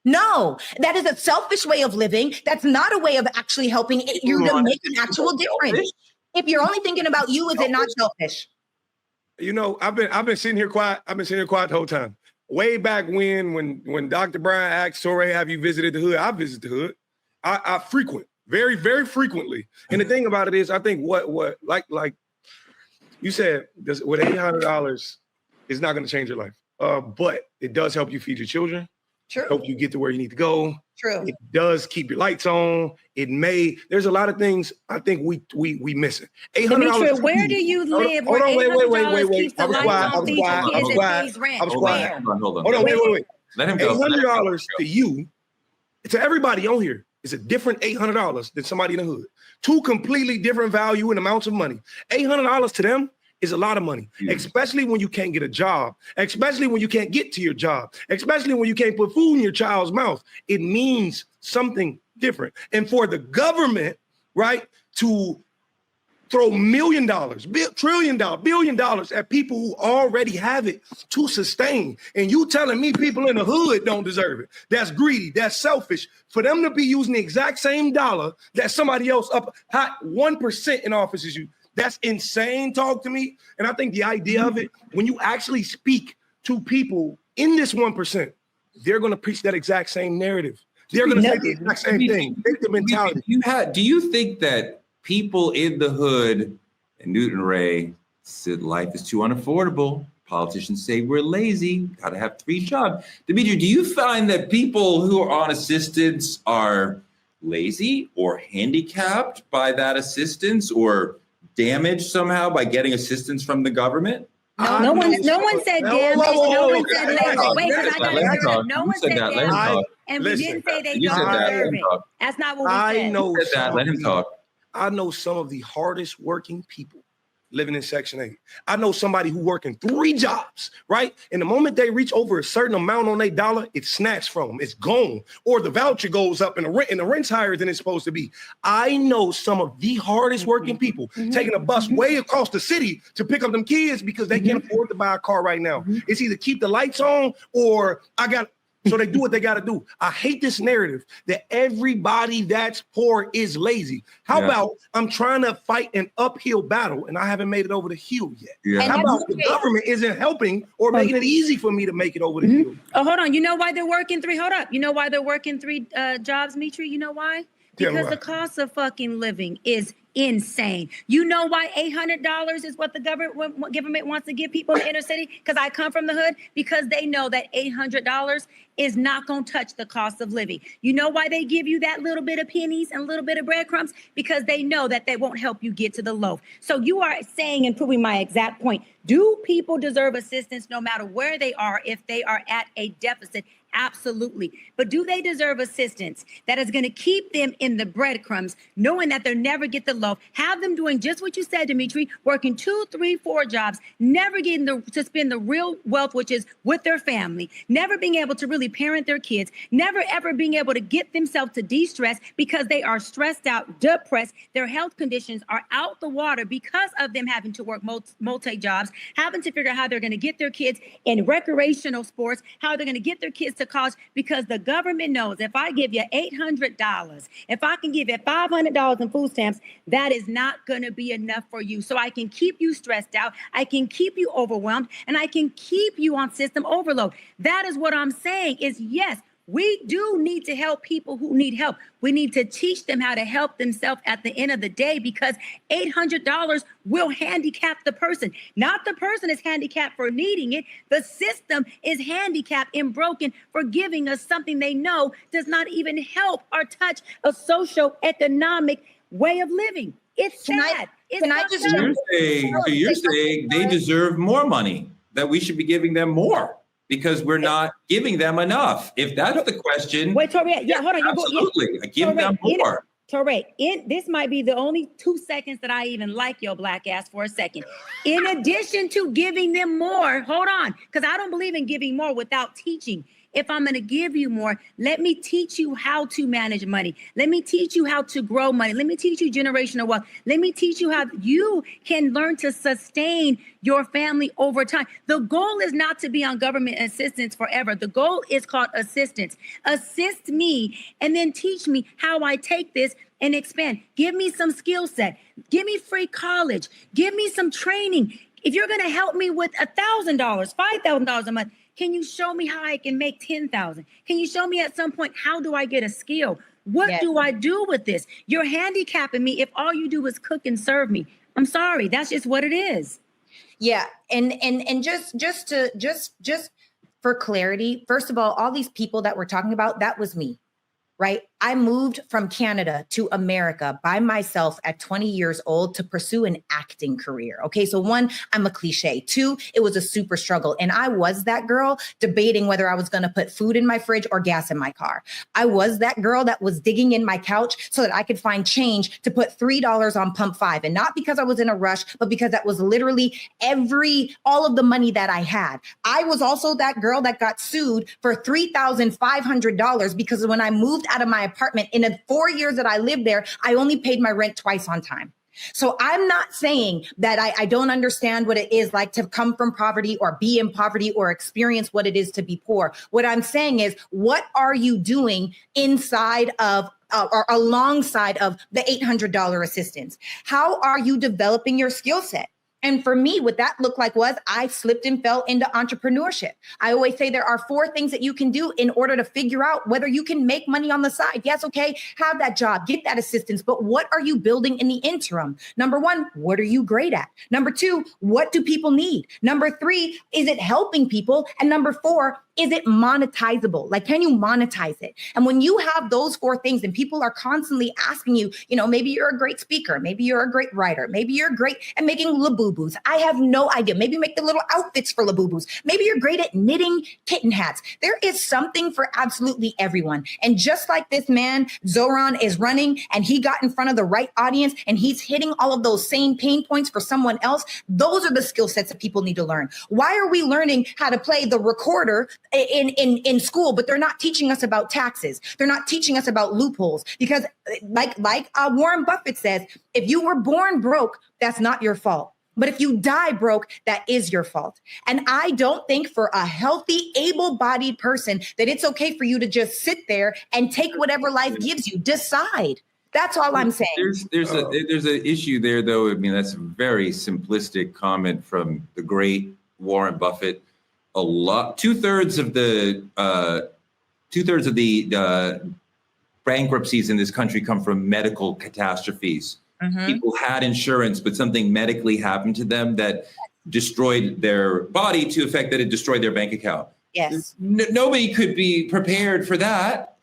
No, that is a selfish way of living. That's not a way of actually helping you to make an actual difference. If you're only thinking about you, is it not selfish? You know, I've been sitting here quiet. I've been sitting here quiet the whole time. Way back when Dr. Brian asked, Touré, have you visited the hood? I visit the hood. I frequent very, very frequently. And the thing about it is, I think what like you said, with $800 is not going to change your life. But it does help you feed your children. Sure. Help you get to where you need to go. True. It does keep your lights on. There's a lot of things I think we missing. Demetria, where do you live? Hold on, wait. Keeps the lights on, feeds your kids, and pays rent. I was quiet. Hold on. Wait. Let him go. $800 to you, to everybody on here, is a different $800 than somebody in the hood. Two completely different value and amounts of money. $800 to them is a lot of money, especially when you can't get a job, especially when you can't get to your job, especially when you can't put food in your child's mouth. It means something different. And for the government, right, to throw $1 million, $1 billion at people who already have it to sustain. And you telling me people in the hood don't deserve it. That's greedy. That's selfish. For them to be using the exact same dollar that somebody else up hot 1% in office is you. That's insane talk to me. And I think the idea of it, when you actually speak to people in this 1%, they're going to preach that exact same narrative. They're going to say the exact same thing. Victim mentality. Do you think that people in the hood and Newton Ray said life is too unaffordable? Politicians say we're lazy, got to have 3 jobs. Dimitri, do you find that people who are on assistance are lazy or handicapped by that assistance or damaged somehow by getting assistance from the government? No one said damaged. No one said lazy. Wait, because I got to hear no one said damaged. And we didn't say they don't deserve it. That's not what we said. Let him talk. I know some of the hardest working people living in Section 8. I know somebody who working 3 jobs, right? And the moment they reach over a certain amount on their dollar, it's snatched from them. It's gone. Or the voucher goes up and the rent's higher than it's supposed to be. I know some of the hardest working people taking a bus way across the city to pick up them kids because they can't afford to buy a car right now. It's either keep the lights on or so they do what they got to do. I hate this narrative that everybody that's poor is lazy. How about I'm trying to fight an uphill battle and I haven't made it over the hill yet? Yeah. How about the government isn't helping or making it easy for me to make it over the hill? Oh, hold on. You know why they're working 3? Hold up. You know why they're working 3 jobs, Dimitri? You know why? Because the cost of fucking living is insane. You know why $800 is what the government wants to give people in the inner city? Because I come from the hood. Because they know that $800 is not going to touch the cost of living. You know why they give you that little bit of pennies and a little bit of breadcrumbs? Because they know that they won't help you get to the loaf. So you are saying and proving my exact point. Do people deserve assistance no matter where they are if they are at a deficit? Absolutely. But do they deserve assistance that is going to keep them in the breadcrumbs, knowing that they'll never get the loaf? Have them doing just what you said, Dimitri, working 2, 3, 4 jobs, never getting to spend the real wealth, which is with their family, never being able to really parent their kids, never ever being able to get themselves to de-stress because they are stressed out, depressed. Their health conditions are out the water because of them having to work multi-jobs, having to figure out how they're going to get their kids in recreational sports, how they're going to get their kids to college, because the government knows if I give you $800, if I can give you $500 in food stamps, that is not going to be enough for you. So I can keep you stressed out, I can keep you overwhelmed, and I can keep you on system overload. That is what I'm saying is, yes, we do need to help people who need help. We need to teach them how to help themselves at the end of the day, because $800 will handicap the person. Not the person is handicapped for needing it. The system is handicapped and broken for giving us something they know does not even help or touch a socio-economic way of living. It's sad. You're saying they deserve more money, that we should be giving them more, because we're not giving them enough. If that's the question. Wait, Torre, hold on. Absolutely. Give them more. Torre, this might be the only 2 seconds that I even like your black ass for a second. In addition to giving them more, hold on, because I don't believe in giving more without teaching. If I'm going to give you more, let me teach you how to manage money. Let me teach you how to grow money. Let me teach you generational wealth. Let me teach you how you can learn to sustain your family over time. The goal is not to be on government assistance forever. The goal is called assistance. Assist me and then teach me how I take this and expand. Give me some skill set. Give me free college. Give me some training. If you're going to help me with $1,000, $5,000 a month, can you show me how I can make 10,000? Can you show me at some point, how do I get a skill? What do I do with this? You're handicapping me if all you do is cook and serve me. I'm sorry. That's just what it is. Yeah. And just for clarity, first of all these people that we're talking about, that was me. right? I moved from Canada to America by myself at 20 years old to pursue an acting career. Okay, so one, I'm a cliche. Two, it was a super struggle. And I was that girl debating whether I was going to put food in my fridge or gas in my car. I was that girl that was digging in my couch so that I could find change to put $3 on pump 5. And not because I was in a rush, but because that was literally all of the money that I had. I was also that girl that got sued for $3,500 because when I moved out of my apartment in the 4 years that I lived there, I only paid my rent twice on time. So I'm not saying that I don't understand what it is like to come from poverty or be in poverty or experience what it is to be poor. What I'm saying is, what are you doing inside of or alongside of the $800 assistance? How are you developing your skill set? And for me, what that looked like was I slipped and fell into entrepreneurship. I always say there are 4 things that you can do in order to figure out whether you can make money on the side. Yes, okay, have that job, get that assistance, but what are you building in the interim? Number 1, what are you great at? Number 2, what do people need? Number 3, is it helping people? And number 4, is it monetizable? Like, can you monetize it? And when you have those 4 things and people are constantly asking you, maybe you're a great speaker, maybe you're a great writer, maybe you're great at making labubus. I have no idea. Maybe make the little outfits for labubus. Maybe you're great at knitting kitten hats. There is something for absolutely everyone. And just like this man, Zohran, is running and he got in front of the right audience and he's hitting all of those same pain points for someone else, those are the skill sets that people need to learn. Why are we learning how to play the recorder in school, but they're not teaching us about taxes? They're not teaching us about loopholes, because like Warren Buffett says, if you were born broke, that's not your fault. But if you die broke, that is your fault. And I don't think for a healthy, able-bodied person that it's okay for you to just sit there and take whatever life gives you. Decide. That's all I'm saying. There's an issue there, though. I mean, that's a very simplistic comment from the great Warren Buffett. Two-thirds of the bankruptcies in this country come from medical catastrophes. Mm-hmm. People had insurance, but something medically happened to them that destroyed their body to the effect that it destroyed their bank account. Yes. Nobody could be prepared for that.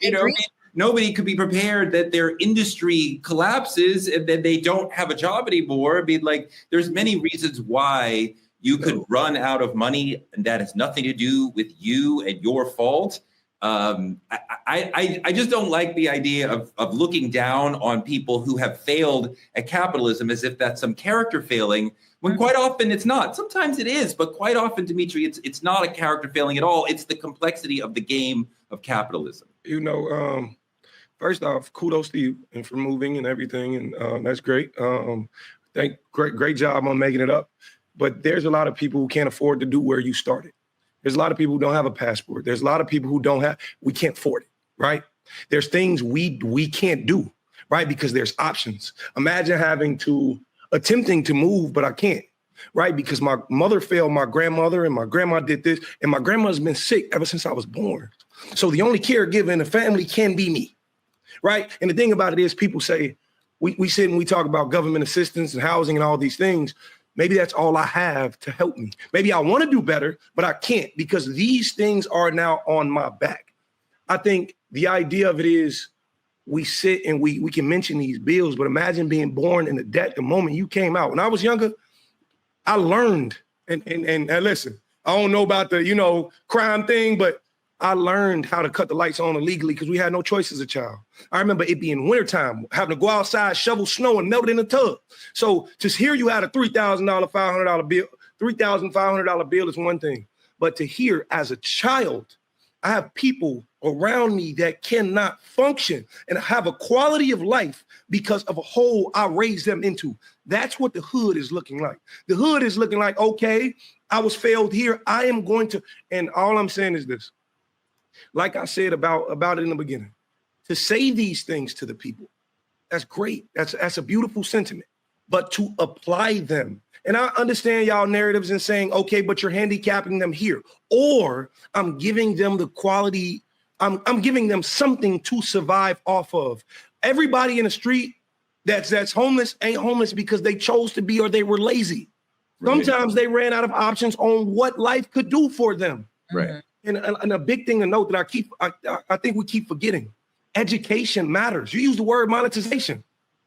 Nobody could be prepared that their industry collapses and then they don't have a job anymore. I mean, like, there's many reasons why you could run out of money, and that has nothing to do with you and your fault. I just don't like the idea of looking down on people who have failed at capitalism as if that's some character failing, when quite often it's not. Sometimes it is, but quite often, Dimitri, it's not a character failing at all. It's the complexity of the game of capitalism. First off, kudos to you and for moving and everything, and that's great. Great job on making it up. But there's a lot of people who can't afford to do where you started. There's a lot of people who don't have a passport. There's a lot of people who we can't afford it, right? There's things we can't do, right? Because there's options. Imagine attempting to move, but I can't, right? Because my mother failed my grandmother and my grandma did this, and my grandma's been sick ever since I was born. So the only caregiver in the family can be me, right? And the thing about it is, people say, we sit and we talk about government assistance and housing and all these things. Maybe that's all I have to help me. Maybe I want to do better, but I can't because these things are now on my back. I think the idea of it is we sit and we can mention these bills, but imagine being born in the debt the moment you came out. When I was younger, I learned, and listen, I don't know about the, crime thing, but I learned how to cut the lights on illegally because we had no choice as a child. I remember it being wintertime, having to go outside, shovel snow, and melt it in a tub. So just hear you had a $3,000, $500 bill, $3,500 bill is one thing. But to hear as a child, I have people around me that cannot function and have a quality of life because of a hole I raised them into. That's what the hood is looking like. The hood is looking like, okay, I was failed here. I am going to, and all I'm saying is this. Like I said about it in the beginning, to say these things to the people, that's great. That's a beautiful sentiment. But to apply them, and I understand y'all narratives and saying, okay, but you're handicapping them here, or I'm giving them the quality, I'm giving them something to survive off of. Everybody in the street that's homeless ain't homeless because they chose to be or they were lazy. Right. Sometimes they ran out of options on what life could do for them. Right. And a big thing to note that I think we keep forgetting. education matters. You use the word monetization.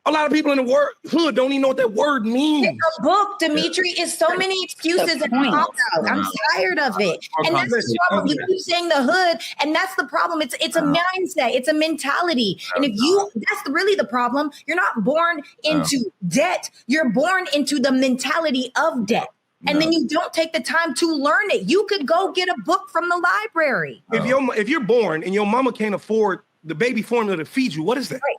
A lot of people in the hood don't even know what that word means. It's a book, Dimitri. It's so many excuses and cop-out. I'm tired of it. And that's the problem. You keep saying the hood, and that's the problem. It's a mindset. It's a mentality. And that's really the problem. You're not born into debt. You're born into the mentality of debt. And then you don't take the time to learn it. You could go get a book from the library. If you're born and your mama can't afford the baby formula to feed you, what is that? Right.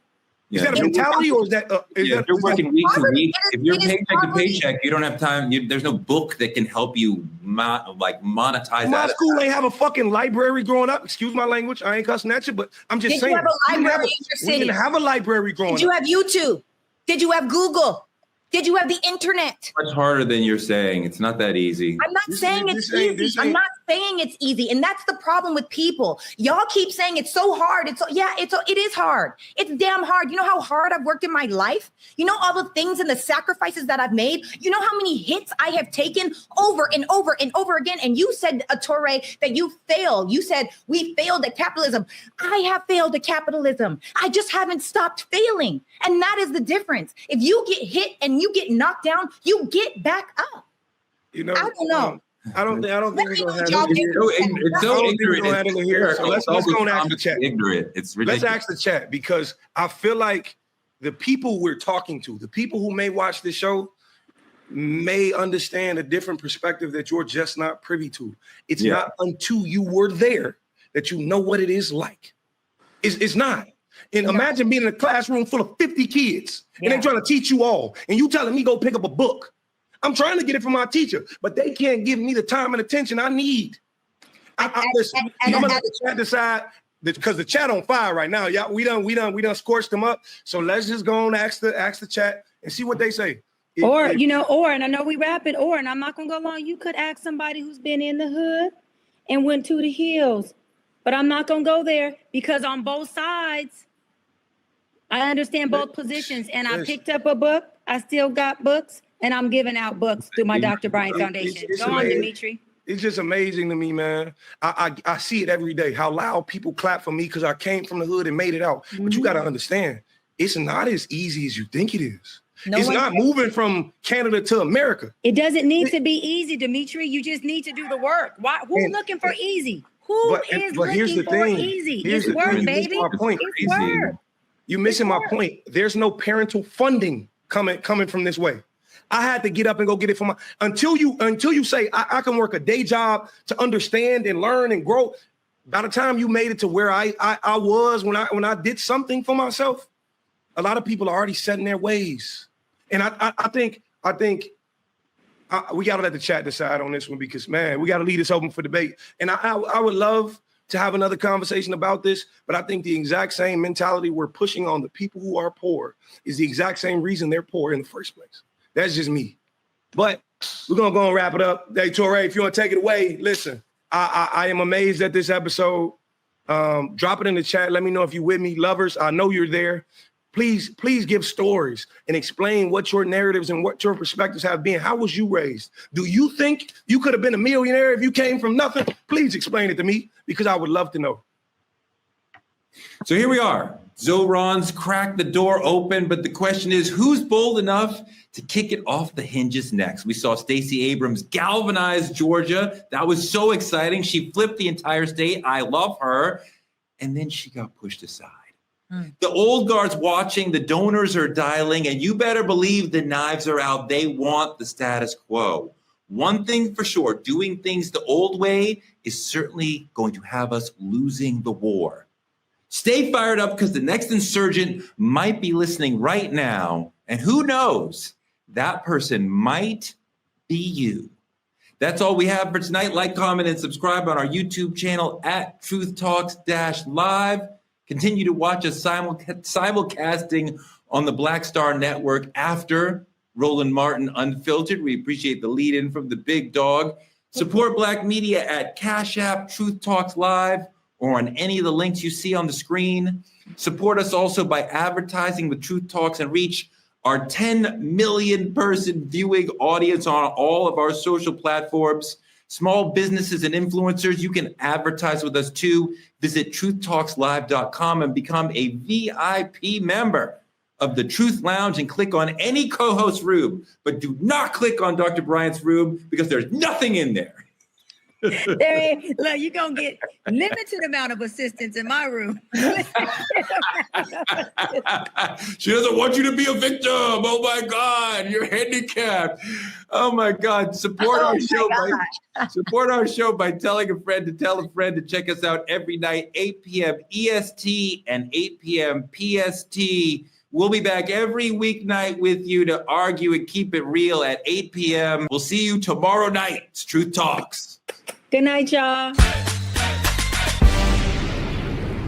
Is that a mentality, or is that? If you're working week to week, if you're paycheck to paycheck, you don't have time. There's no book that can help you monetize that. My school ain't have a fucking library growing up. Excuse my language. I ain't cussing at you, but I'm just saying. Did you have a library in your city? We didn't have a library growing up. Did you have YouTube? Did you have Google? Did you have the internet? Much harder than you're saying. It's not that easy. I'm not saying it's easy. I'm not saying it's easy. And that's the problem with people. Y'all keep saying it's so hard. It is hard. It's damn hard. You know how hard I've worked in my life? You know all the things and the sacrifices that I've made? You know how many hits I have taken over and over and over again? And you said, Torre, that you failed. You said we failed at capitalism. I have failed at capitalism. I just haven't stopped failing. And that is the difference. If you get hit and you get knocked down, you get back up. You know, I don't know. I don't think we're gonna have it's so ignorant. Here. So let's go and ask the chat. Ignorant. It's ridiculous. Let's ask the chat, because I feel like the people we're talking to, the people who may watch this show, may understand a different perspective that you're just not privy to. It's not until you were there that you know what it is like. It's not. And imagine being in a classroom full of 50 kids and they're trying to teach you all, and you telling me go pick up a book. I'm trying to get it from my teacher, but they can't give me the time and attention I need. I'm gonna let the chat decide, because the chat on fire right now. Yeah, we done scorched them up. So let's just go on and ask the chat and see what they say. And I know we rapping, and I'm not gonna go long. You could ask somebody who's been in the hood and went to the hills, but I'm not gonna go there, because on both sides, I understand both positions, and I picked up a book. I still got books, and I'm giving out books through my Dr. Bryant Foundation. Go on, Dimitri. It's just amazing to me, man. I see it every day, how loud people clap for me because I came from the hood and made it out. Mm-hmm. But you got to understand, it's not as easy as you think it is. It's not moving from Canada to America. It doesn't need to be easy, Dimitri. You just need to do the work. Who's looking for easy? Who is looking for easy? It's work, baby. It's work. You're missing my point. There's no parental funding coming from this way. I had to get up and go get it from until you say I can work a day job to understand and learn and grow. By the time you made it to where I was when I did something for myself, a lot of people are already set in their ways. And I think we got to let the chat decide on this one, because man, we got to leave this open for debate. And I would love to have another conversation about this, but I think the exact same mentality we're pushing on the people who are poor is the exact same reason they're poor in the first place. That's just me. But we're going to go and wrap it up. Hey, Torre, if you want to take it away, listen, I am amazed at this episode. Drop it in the chat. Let me know if you're with me. Lovers, I know you're there. Please give stories and explain what your narratives and what your perspectives have been. How was you raised? Do you think you could have been a millionaire if you came from nothing? Please explain it to me, because I would love to know. So here we are. Zohran's cracked the door open, but the question is, who's bold enough to kick it off the hinges next? We saw Stacey Abrams galvanize Georgia. That was so exciting. She flipped the entire state. I love her. And then she got pushed aside. The old guard's watching, the donors are dialing, and you better believe the knives are out. They want the status quo. One thing for sure, doing things the old way is certainly going to have us losing the war. Stay fired up, because the next insurgent might be listening right now. And who knows, that person might be you. That's all we have for tonight. Like, comment, and subscribe on our YouTube channel at Truth Talks-Live. Continue to watch us simulcasting on the Black Star Network after Roland Martin Unfiltered. We appreciate the lead-in from the big dog. Support Black media at Cash App, Truth Talks Live, or on any of the links you see on the screen. Support us also by advertising with Truth Talks and reach our 10 million person viewing audience on all of our social platforms. Small businesses and influencers, you can advertise with us too. Visit truthtalkslive.com and become a VIP member of the Truth Lounge and click on any co-host room. But do not click on Dr. Bryant's room because there's nothing in there. Look, you're going to get limited amount of assistance in my room. She doesn't want you to be a victim. Oh my God, you're handicapped. Oh my God. Support our show by telling a friend to tell a friend to check us out every night, 8 p.m. EST and 8 p.m. PST. We'll be back every weeknight with you to argue and keep it real at 8 p.m. We'll see you tomorrow night. It's Truth Talks. Good night, y'all.